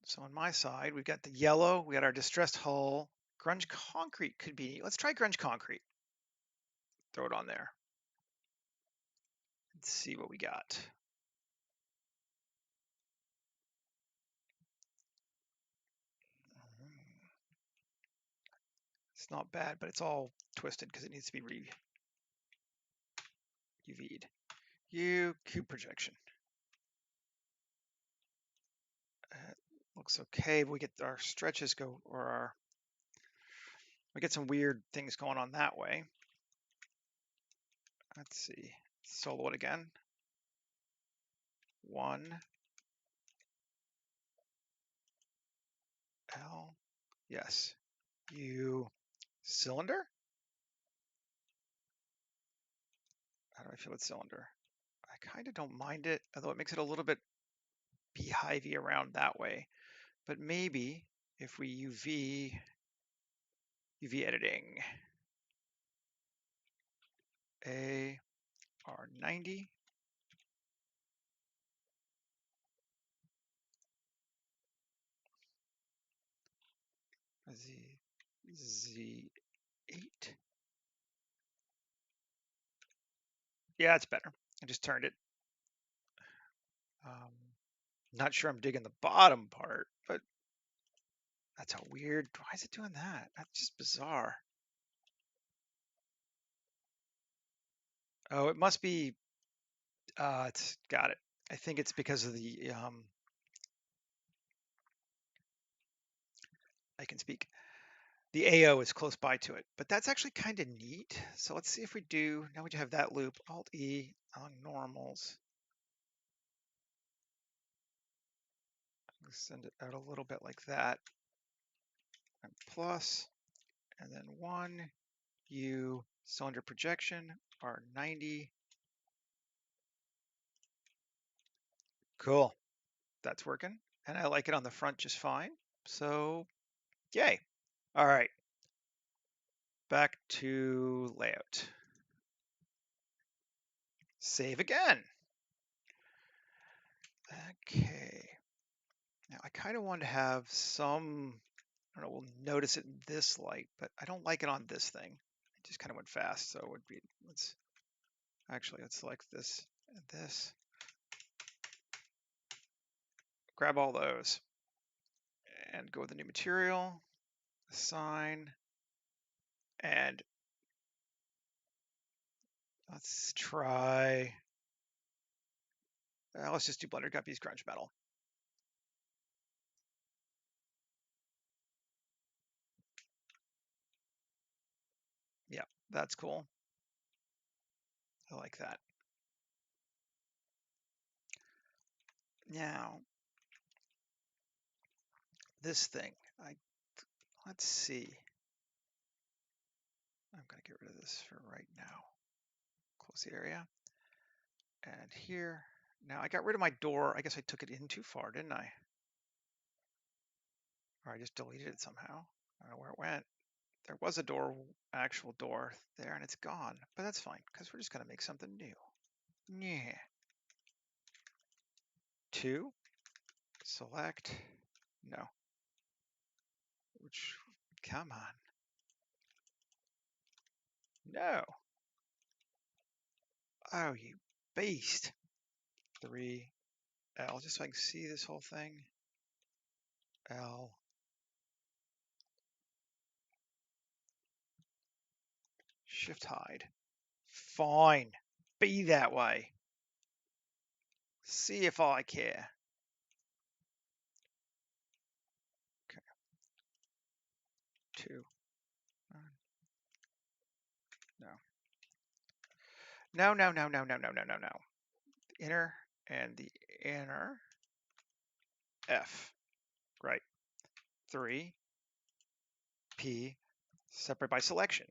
So on my side, we've got the yellow, we got our distressed hull. Grunge concrete could be, let's try grunge concrete. Throw it on there. Let's see what we got. It's not bad, but it's all twisted because it needs to be UV'd. Cube projection. Looks okay. We get our stretches go, or we get some weird things going on that way. Let's see. Solo it again. 1 L. Yes. U cylinder. How do I feel with cylinder? I kind of don't mind it, although it makes it a little bit beehivey around that way. But maybe if we UV editing, AR90, Z8. Yeah, it's better. I just turned it. Not sure I'm digging the bottom part, but that's a weird. Why is it doing that? That's just bizarre. Oh, it must be. It's got it. I think it's because of the. I can speak. The AO is close by to it, but that's actually kind of neat. So let's see if we do. Now we have that loop. Alt E on normals. Send it out a little bit like that. And plus, and then 1 U cylinder projection R90. Cool. That's working. And I like it on the front just fine. So, yay. All right. Back to layout. Save again. Okay. Now I kind of want to have some, I don't know, we'll notice it in this light, but I don't like it on this thing. It just kind of went fast. So it would be, let's select this and this. grab all those and go with the new material, assign, and let's try, let's just do Blender Guppies Grunge Metal. Yeah, that's cool. I like that. Now, this thing, let's see. I'm going to get rid of this for right now. Close the area. And here, now I got rid of my door. I guess I took it in too far, didn't I? Or I just deleted it somehow. I don't know where it went. There was a door, actual door there, and it's gone. But that's fine, because we're just going to make something new. Yeah. 2, select, no. Which, come on. No. Oh, you beast. 3, L, just so I can see this whole thing. L. Shift hide. Fine. Be that way. See if I care. Okay. 2. No. No, no, no, no, no, no, no, no, no. The inner and the inner. F. Right. 3. P. Separate by selection.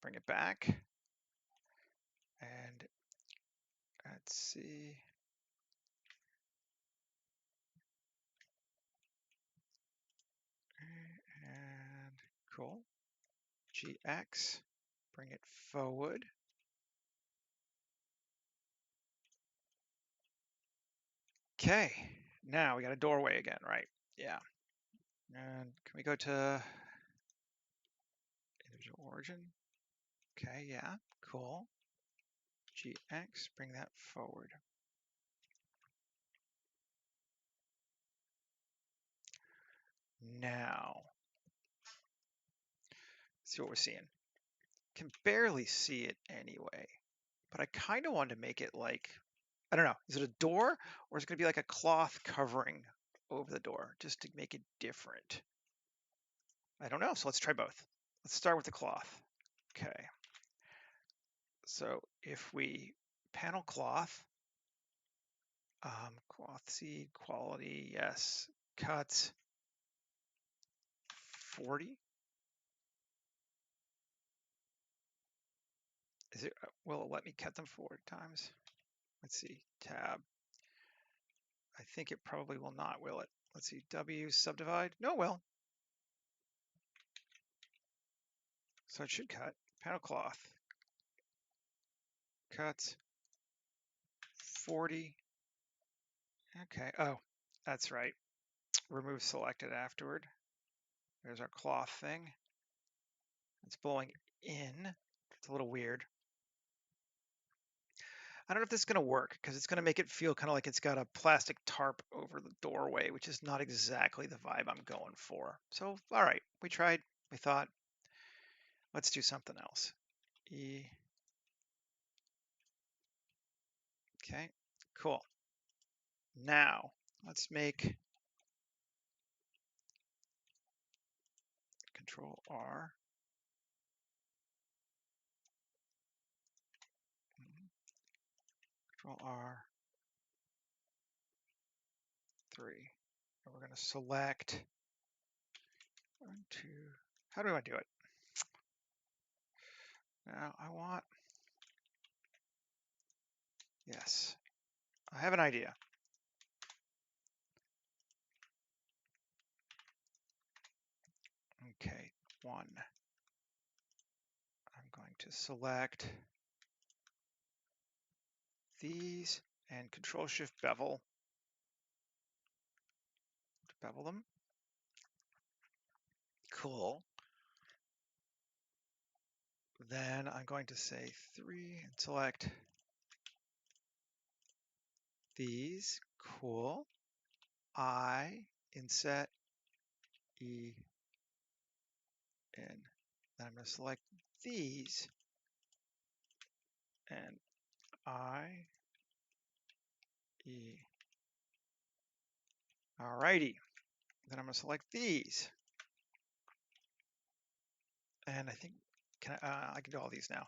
Bring it back. And let's see. And cool. GX. Bring it forward. Okay. Now we got a doorway again, right? Yeah. And can we go to individual origin? Okay, yeah, cool. GX, bring that forward. Now, see what we're seeing. Can barely see it anyway, but I kind of want to make it like, I don't know, is it a door or is it going to be like a cloth covering over the door just to make it different? I don't know, so let's try both. Let's start with the cloth. Okay. So if we panel cloth, cloth seed, quality, yes, cut 40. Is it, will it let me cut them 4 times? Let's see, tab. I think it probably will not, will it? Let's see, W subdivide. No, it will. So it should cut. Panel cloth. Cut 40. Okay. Oh, that's right. Remove selected afterward. There's our cloth thing. It's blowing in. It's a little weird. I don't know if this is going to work because it's going to make it feel kind of like it's got a plastic tarp over the doorway, which is not exactly the vibe I'm going for. So, all right, we tried. We thought, let's do something else. E. Okay, cool. Now, let's make Control R. Control R. 3. And we're going to select 1, 2. How do I do it? Now I want, yes, I have an idea. Okay, 1. I'm going to select these and Control Shift bevel to bevel them. Cool. Then I'm going to say 3 and select these. Cool. I inset E in. Then I'm going to select these and I E. Alrighty. Then I'm going to select these. And I think I can do all these now.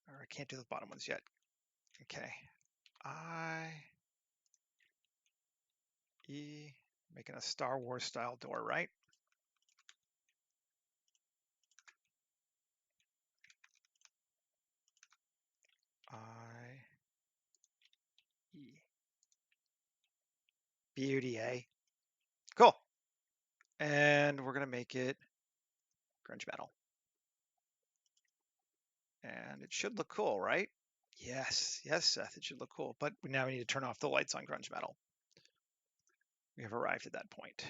Or I can't do the bottom ones yet. Okay. I E, making a Star Wars style door, right? I E. Beauty, eh? Cool. And we're going to make it grunge metal. And it should look cool, right? Yes, yes, Seth, it should look cool. But now we need to turn off the lights on grunge metal. We have arrived at that point.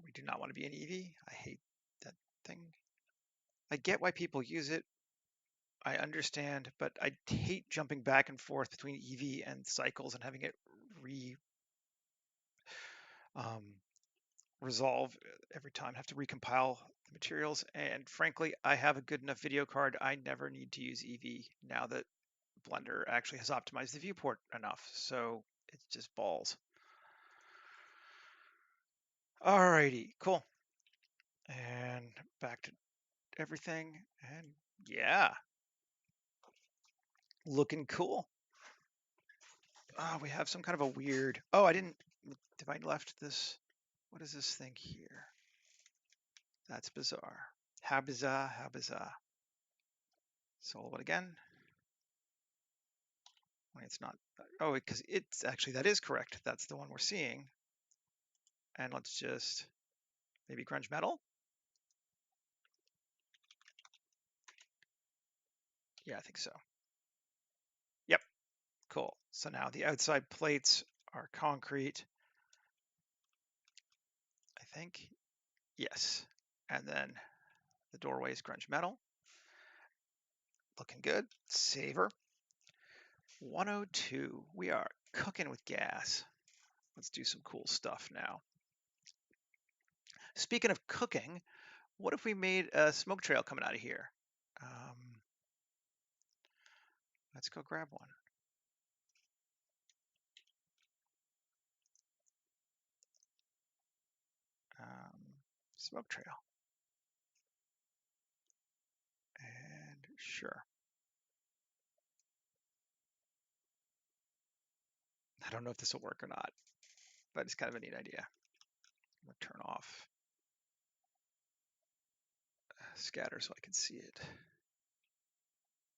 We do not want to be an Eevee. I hate that thing. I get why people use it. I understand, but I hate jumping back and forth between Eevee and cycles and having it um, resolve every time. I have to recompile the materials. And frankly, I have a good enough video card. I never need to use Eevee now that Blender actually has optimized the viewport enough. So it's just balls. Alrighty, cool. And back to everything. And yeah, looking cool. We have some kind of a weird. Oh, I didn't. If I left this, what is this thing here? That's bizarre. How bizarre, how bizarre. Solve it again. It's not. Oh, because it's actually, that is correct. That's the one we're seeing. And let's just maybe grunge metal. Yeah, I think so. Yep, cool. So now the outside plates are concrete. I think, yes. And then the doorway is grunge metal. Looking good. Saver. 102. We are cooking with gas. Let's do some cool stuff now. Speaking of cooking, what if we made a smoke trail coming out of here? Let's go grab one. Smoke trail. And sure. I don't know if this will work or not, but it's kind of a neat idea. I'm going to turn off scatter so I can see it.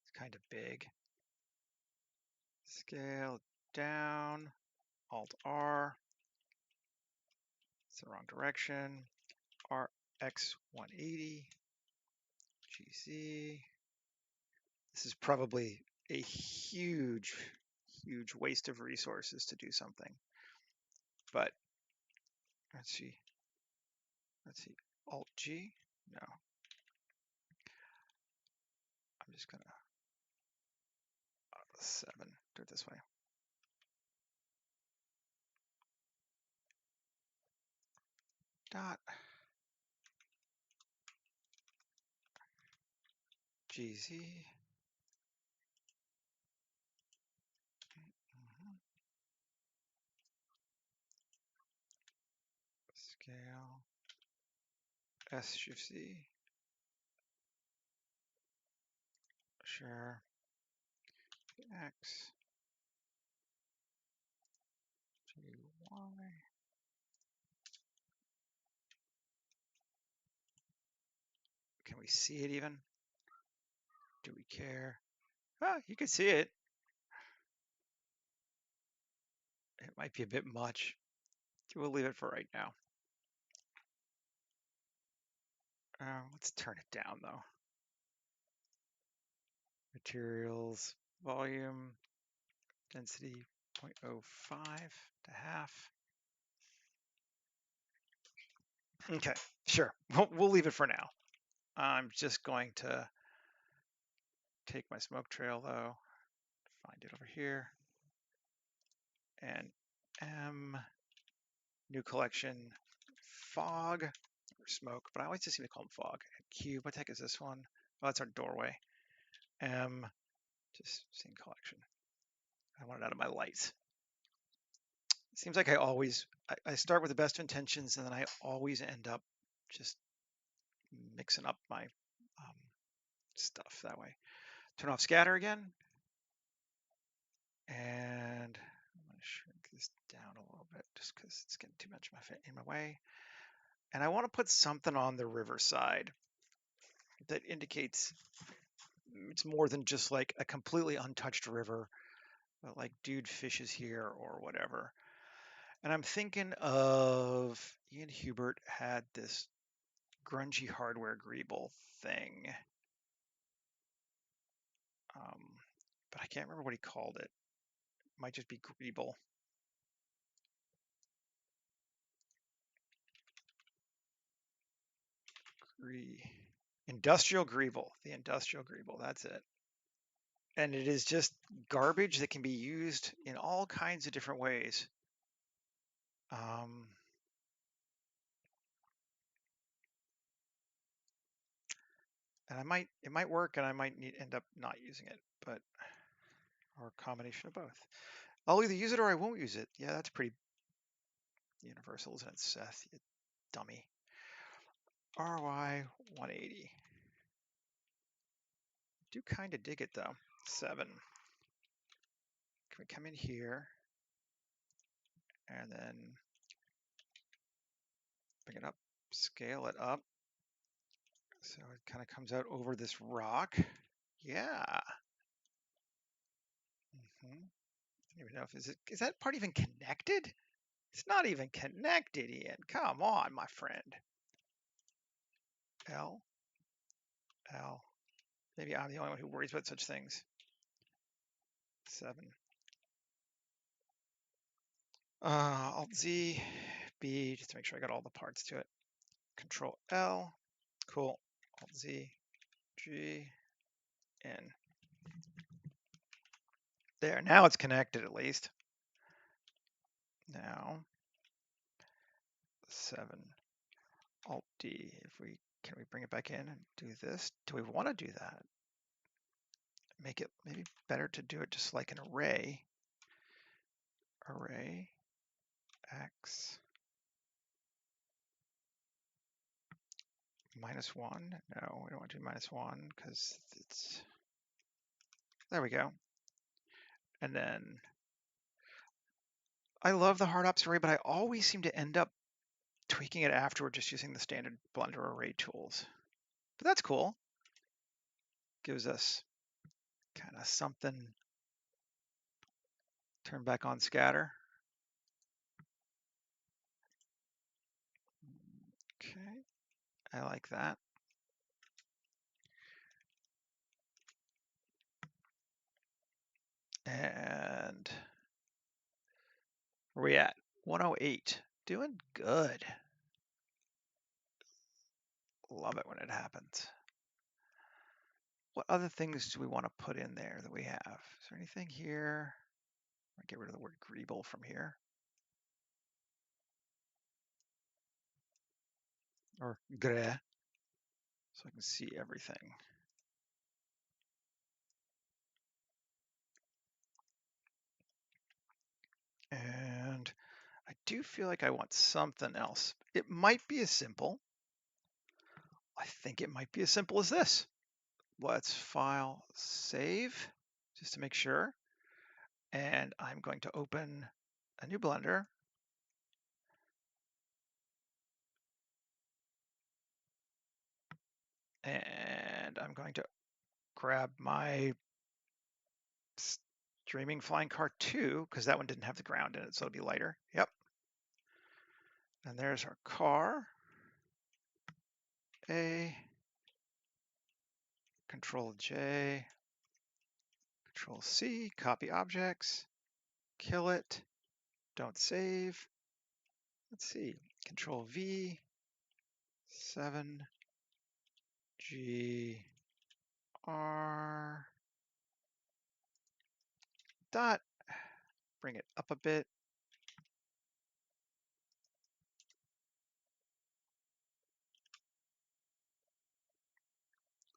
It's kind of big. Scale down, Alt R. It's the wrong direction. RX 180. GC. This is probably a huge, huge waste of resources to do something. But let's see. Let's see. Alt G. No. I'm just gonna 7. Do it this way. Dot GZ. Scale. S Shift C. Sure. X. G Y. Can we see it even? Do we care? Ah, you can see it. It might be a bit much. We'll leave it for right now. Let's turn it down though. Materials, volume, density 0.05 to half. Okay, sure. We'll leave it for now. I'm just going to take my smoke trail though. find it over here. And M, new collection, fog, or smoke, but I always just seem to call them fog. And Q, what the heck is this one? Oh, that's our doorway. M, just same collection. I want it out of my lights. It seems like I start with the best intentions and then I always end up just mixing up my stuff that way. Turn off scatter again. And I'm going to shrink this down a little bit just because it's getting too much in my way. And I want to put something on the riverside that indicates it's more than just like a completely untouched river, but like dude fishes here or whatever. And I'm thinking of Ian Hubert had this grungy hardware greeble thing. But I can't remember what he called it. It might just be greeble. Industrial greeble. The industrial greeble. That's it. And it is just garbage that can be used in all kinds of different ways. And it might work, and I might end up not using it, but or a combination of both. I'll either use it or I won't use it. Yeah, that's pretty universal, isn't it, Seth? You dummy. RY 180. Do kind of dig it though. 7. Can we come in here and then bring it up, scale it up so it kind of comes out over this rock? Yeah. I don't even know if is that part even connected? It's not even connected, Ian. Come on, my friend. L, L. Maybe I'm the only one who worries about such things. 7. Alt Z, B, just to make sure I got all the parts to it. Control L. Cool. Alt Z, G, N. There. Now it's connected at least. Now 7. Alt D. Can we bring it back in and do this? Do we want to do that? Make it maybe better to do it just like an array. Array X -1. No, we don't want to do -1 because it's, there we go. And then I love the hard ops array, but I always seem to end up tweaking it afterward just using the standard Blender array tools. But that's cool. Gives us kind of something. Turn back on scatter. Okay, I like that. And where are we at? 108. Doing good. Love it when it happens. What other things do we want to put in there that we have? Is there anything here? I'll get rid of the word greeble from here. Or gre, so I can see everything. And I do feel like I want something else. It might be as simple. I think it might be as simple as this. Let's file save just to make sure. And I'm going to open a new Blender. And I'm going to grab my Streaming Flying Car 2, because that one didn't have the ground in it, so it'll be lighter. Yep. And there's our car. A, Control J, Control C, copy objects, kill it, don't save. Let's see, Control V, 7, G, R, dot. Bring it up a bit.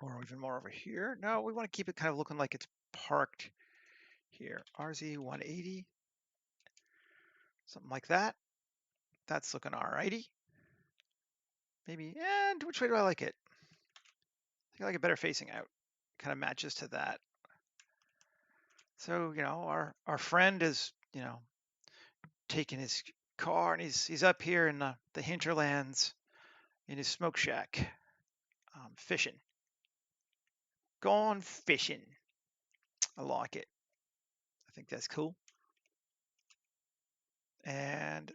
Or even more over here. No, we want to keep it kind of looking like it's parked here. RZ 180, something like that. That's looking alrighty. Maybe, and which way do I like it? I think I like it better facing out. Kind of matches to that. So, our friend is, taking his car and he's up here in the hinterlands in his smoke shack, fishing. Gone fishing. I like it. I think that's cool. And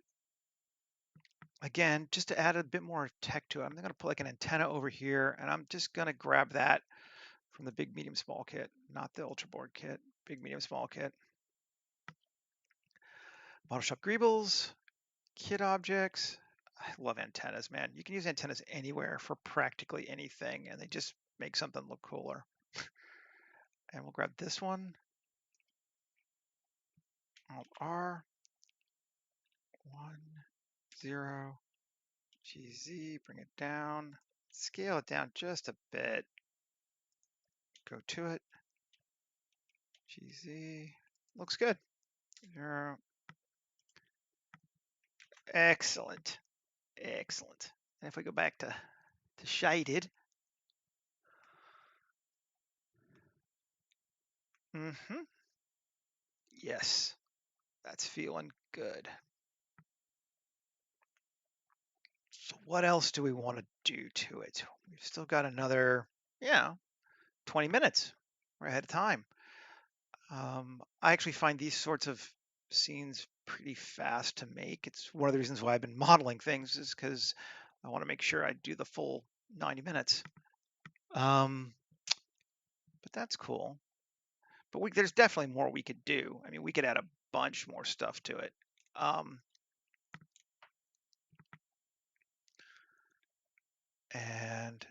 again, just to add a bit more tech to it, I'm going to put like an antenna over here, and I'm just going to grab that from the big, medium, small kit, not the ultra board kit, big, medium, small kit. Model shop greebles, kit objects. I love antennas, man. You can use antennas anywhere for practically anything, and they just make something look cooler. And we'll grab this one. Alt R, 1, 0, GZ, bring it down, scale it down just a bit. Go to it. GZ, looks good. 0. Excellent, excellent. And if we go back to shaded, yes, that's feeling good. So what else do we want to do to it? We've still got another, 20 minutes. We're ahead of time. I actually find these sorts of scenes pretty fast to make. It's one of the reasons why I've been modeling things, is because I want to make sure I do the full 90 minutes. But that's cool. But there's definitely more we could do. I mean, we could add a bunch more stuff to it. And the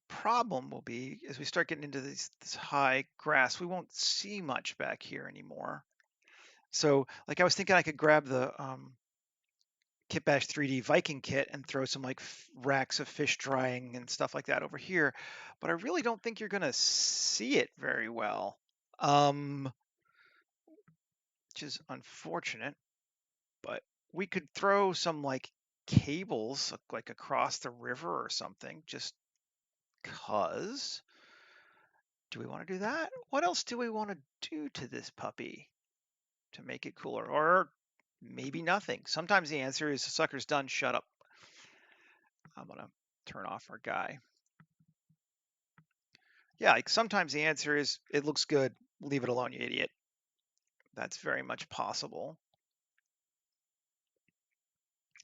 problem will be, as we start getting into this high grass, we won't see much back here anymore. So, like, I was thinking I could grab the Kitbash 3D Viking kit and throw some like racks of fish drying and stuff like that over here, but I really don't think you're gonna see it very well, which is unfortunate. But we could throw some like cables like across the river or something, just cause. Do we want to do that? What else do we want to do to this puppy to make it cooler? Or maybe nothing. Sometimes the answer is, sucker's done, shut up. I'm gonna turn off our guy. Yeah, like sometimes the answer is, it looks good, leave it alone, you idiot. That's very much possible.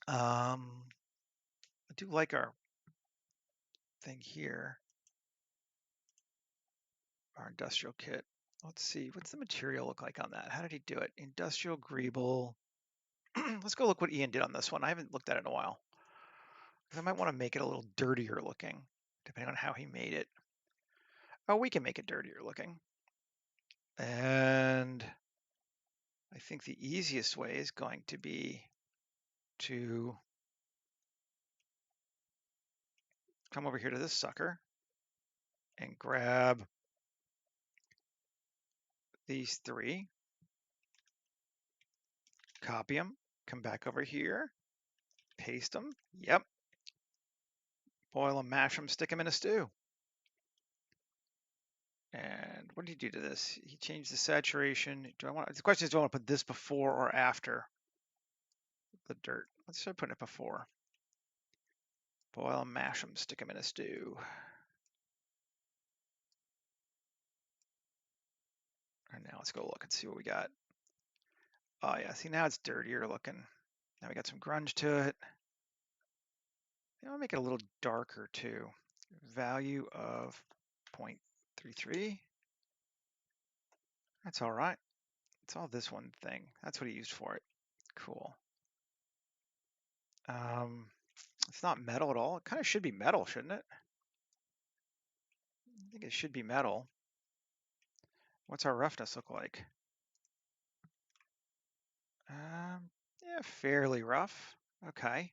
I do like our thing here, our industrial kit. Let's see, what's the material look like on that? How did he do it? Industrial greeble. Let's go look what Ian did on this one. I haven't looked at it in a while. I might want to make it a little dirtier looking, depending on how he made it. Oh, we can make it dirtier looking. And I think the easiest way is going to be to come over here to this sucker and grab these 3, copy them, come back over here, paste them. Yep. Boil them, mash them, stick them in a stew. And what did he do to this? He changed the saturation. The question is, do I want to put this before or after the dirt? Let's start putting it before. Boil them, mash them, stick them in a stew. And now let's go look and see what we got. Oh yeah, see, now it's dirtier looking. Now we got some grunge to it. I'll make it a little darker too. Value of 0.33. That's all right. It's all this one thing. That's what he used for it. Cool. It's not metal at all. It kind of should be metal, shouldn't it? I think it should be metal. What's our roughness look like? Yeah, fairly rough. Okay.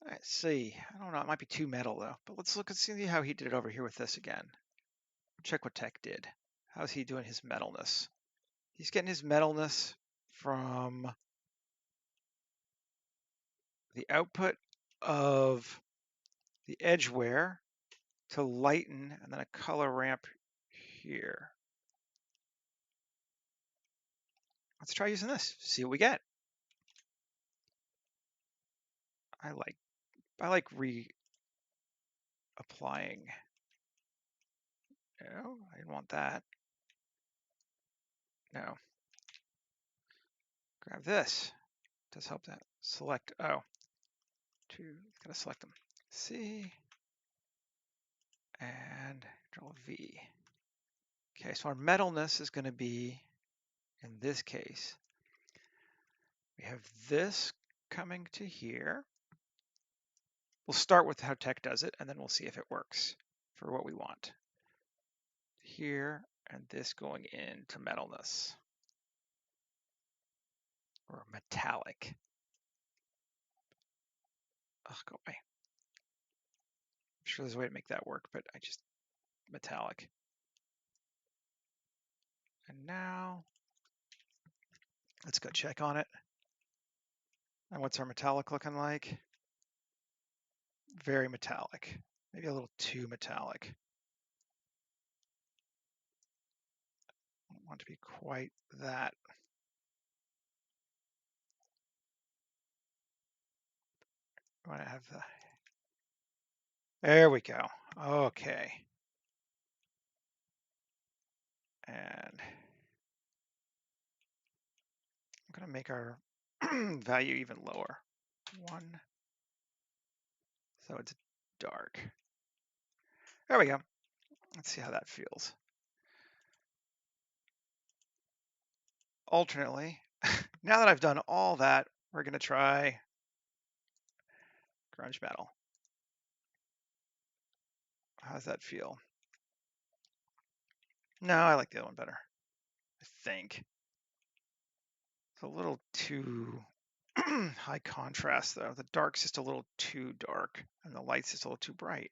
Let's see. I don't know. It might be too metal though. But let's look and see how he did it over here with this again. Check what Tech did. How's he doing his metalness? He's getting his metalness from the output of the edge wear to lighten and then a color ramp here. Let's try using this. See what we get. I like reapplying. No, I didn't want that. No. Grab this. Does help that. Select gotta select them. C and Control V. Okay, so our metalness is going to be, in this case, we have this coming to here. We'll start with how Tech does it, and then we'll see if it works for what we want. Here, and this going into metalness, or metallic. Oh, go away. I'm sure there's a way to make that work, but I just, metallic. And now, let's go check on it. And what's our metallic looking like? Very metallic. Maybe a little too metallic. I don't want to be quite that. I want to have the, there we go. Okay. And I'm going to make our value even lower. 1. So it's dark. There we go. Let's see how that feels. Alternately, now that I've done all that, we're going to try grunge metal. How does that feel? No, I like the other one better, I think. It's a little too high contrast, though. The dark's just a little too dark, and the light's just a little too bright.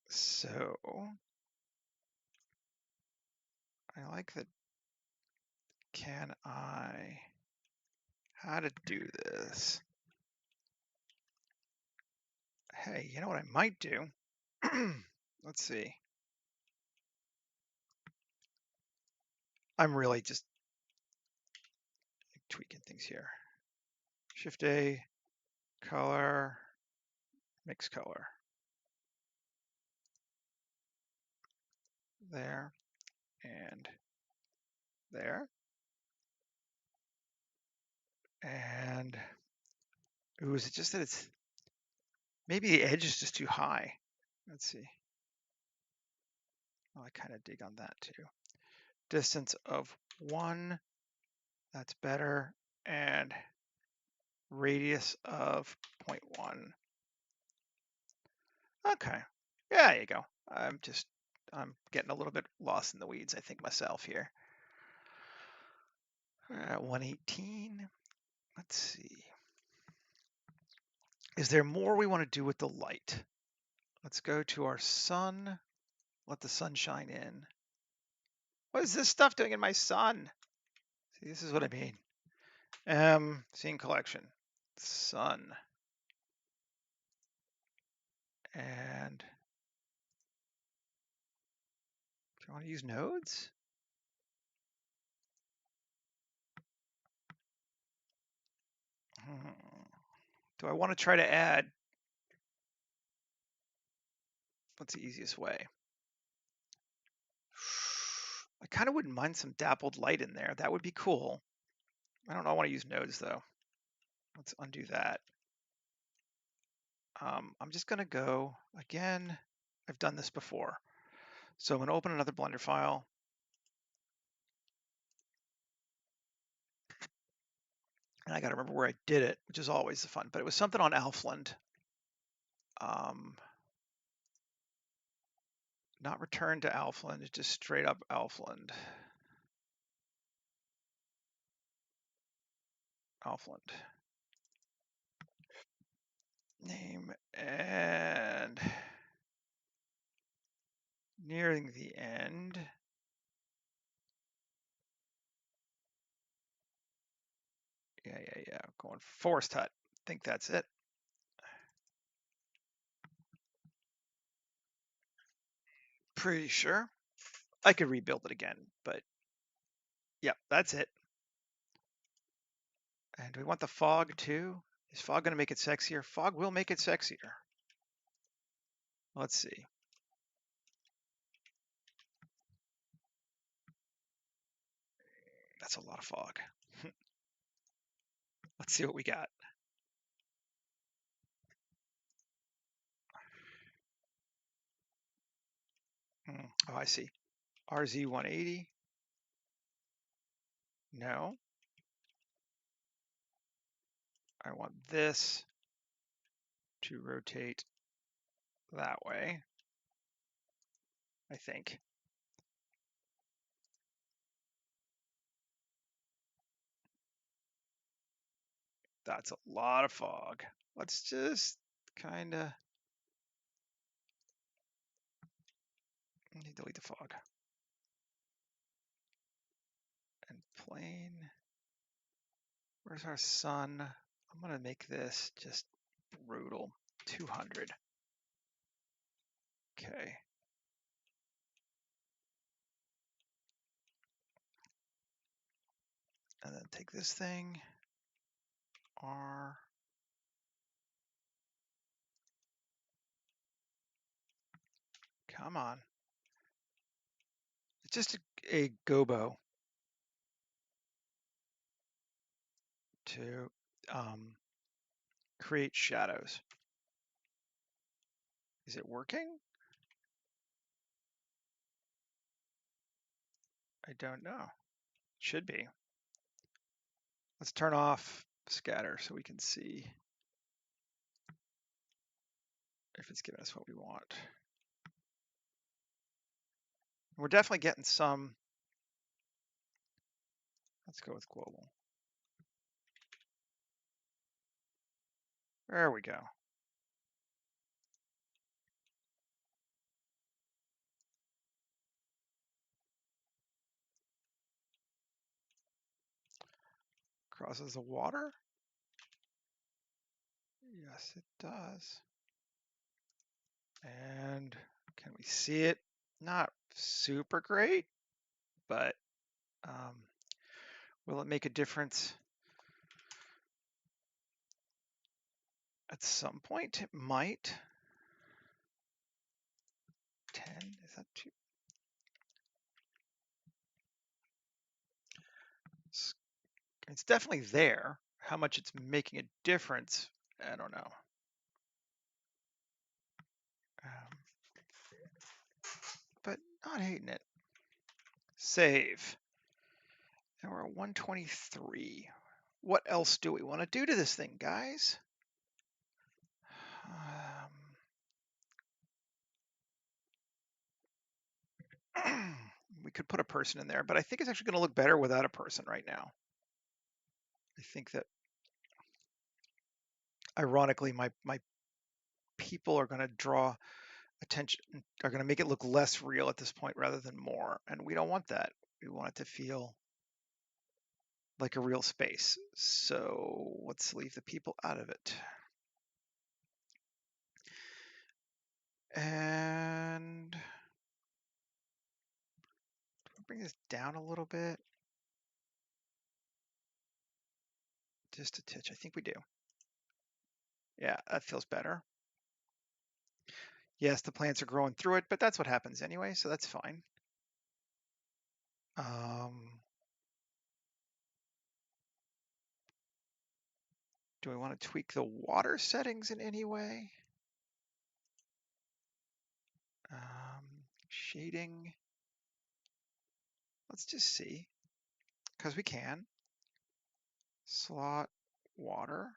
So I like that. Can I, how to do this? Hey, you know what I might do? Let's see. I'm really just tweaking things here. Shift A, color, mix color. There and there. And, ooh, is it just that it's, maybe the edge is just too high. Let's see. Well, I kind of dig on that too. Distance of 1, that's better. And radius of 0.1. Okay. Yeah, there you go. I'm getting a little bit lost in the weeds, I think, myself here. 118. Let's see. Is there more we want to do with the light? Let's go to our sun. Let the sun shine in. What is this stuff doing in my sun? See, this is what I mean. Scene collection. Sun. And do you want to use nodes? Do I want to try to add, what's the easiest way? I kind of wouldn't mind some dappled light in there. That would be cool. I don't know. I want to use nodes though. Let's undo that. I'm just going to go again. I've done this before. So I'm going to open another Blender file. And I got to remember where I did it, which is always the fun. But it was something on Alfland. Not return to Alphaland, it's just straight up Alphaland. Alphaland. Name and nearing the end. Yeah. Going Forest Hut. Think that's it. Pretty sure. I could rebuild it again, but yeah, that's it. And we want the fog too. Is fog going to make it sexier? Fog will make it sexier. Let's see. That's a lot of fog. Let's see what we got. Oh, I see. RZ 180. No. I want this to rotate that way, I think. That's a lot of fog. Let's just kind of delete the fog. And plane. Where's our sun? I'm going to make this just brutal. 200. Okay. And then take this thing. R. Come on. It's just a gobo to create shadows. Is it working? I don't know. It should be. Let's turn off scatter so we can see if it's giving us what we want. We're definitely getting some. Let's go with global. There we go. Crosses the water? Yes, it does. And can we see it? Not super great, but will it make a difference? At some point, it might. 10, is that too? It's definitely there. How much it's making a difference, I don't know. But not hating it. Save. And we're at 123. What else do we want to do to this thing, guys? We could put a person in there, but I think it's actually going to look better without a person right now. I think that, ironically, my people are going to draw attention, are going to make it look less real at this point rather than more, and we don't want that. We want it to feel like a real space. So let's leave the people out of it. And bring this down a little bit. Just a titch. I think we do. Yeah, that feels better. Yes, the plants are growing through it, but that's what happens anyway, so that's fine. Do we want to tweak the water settings in any way? Shading. Let's just see, because we can. Slot water.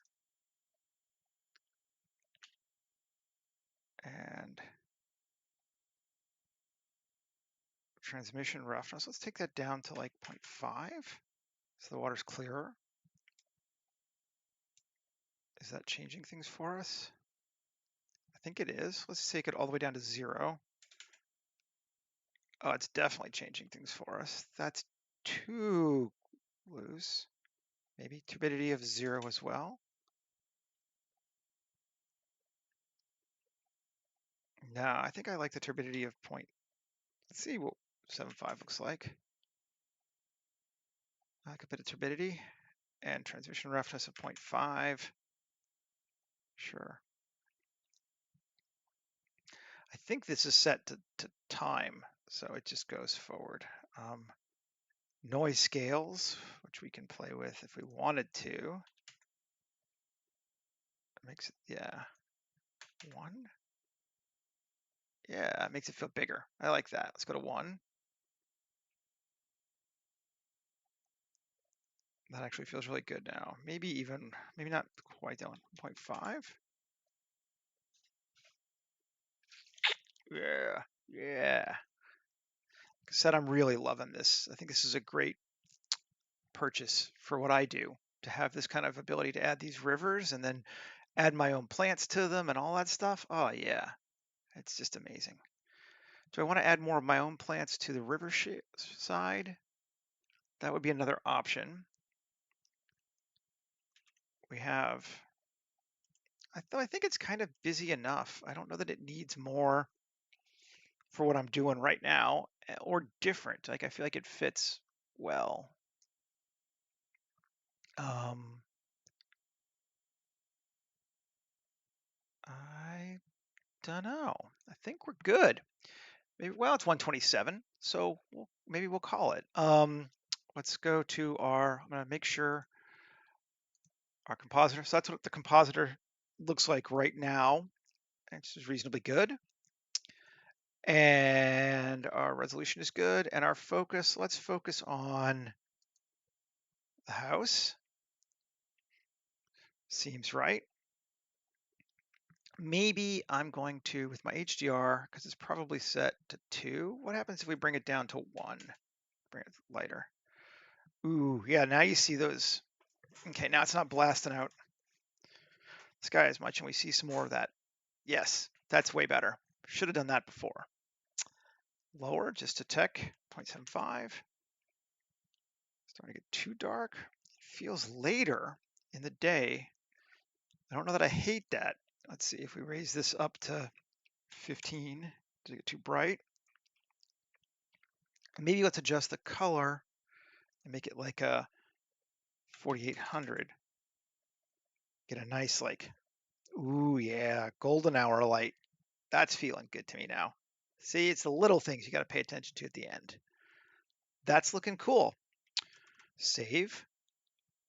And transmission roughness, let's take that down to like 0.5 so the water's clearer. Is that changing things for us? I think it is. Let's take it all the way down to 0. Oh, it's definitely changing things for us. That's too loose. Maybe turbidity of 0 as well. No, I think I like the turbidity of point. Let's see what 7.5 looks like. I like a bit of turbidity and transmission roughness of 0.5. Sure. I think this is set to time, so it just goes forward. Noise scales, which we can play with if we wanted to. It makes it, yeah, 1. Yeah, it makes it feel bigger. I like that. Let's go to 1. That actually feels really good now. Maybe not quite down. 0.5. Yeah, yeah. Like I said, I'm really loving this. I think this is a great purchase for what I do, to have this kind of ability to add these rivers and then add my own plants to them and all that stuff. Oh yeah, it's just amazing. Do I want to add more of my own plants to the river side? That would be another option. We have, I think it's kind of busy enough. I don't know that it needs more for what I'm doing right now, or different. Like I feel like it fits well. Um, I don't know. I think we're good. Maybe, well, it's 127, so maybe we'll call it. Let's go to I'm gonna make sure our compositor. So that's what the compositor looks like right now. Which is reasonably good. And our resolution is good. And our focus, let's focus on the house. Seems right. Maybe I'm going to, with my HDR, because it's probably set to 2. What happens if we bring it down to 1? Bring it lighter. Ooh, yeah, now you see those. Okay, now it's not blasting out the sky as much, and we see some more of that. Yes, that's way better. Should have done that before. Lower, just to tech, 0.75. Starting to get too dark. It feels later in the day. I don't know that I hate that. Let's see if we raise this up to 15. Does it get too bright? Maybe let's adjust the color and make it like a 4800. Get a nice like, ooh yeah, golden hour light. That's feeling good to me now. See, it's the little things you got to pay attention to at the end. That's looking cool. Save.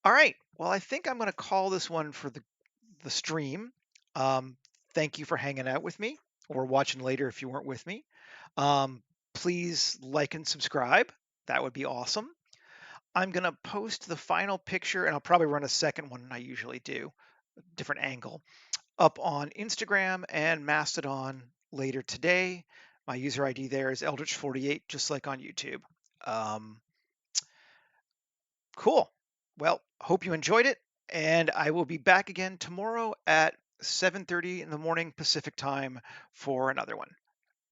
All right. Well, I think I'm going to call this one for the stream. Um, Thank you for hanging out with me, or watching later if you weren't with me. Please like and subscribe. That would be awesome. I'm going to post the final picture, and I'll probably run a second one I usually do, a different angle, up on Instagram and Mastodon later today. My user ID there is Eldritch48, just like on YouTube. Cool. Well, hope you enjoyed it, and I will be back again tomorrow at 7:30 in the morning Pacific time for another one.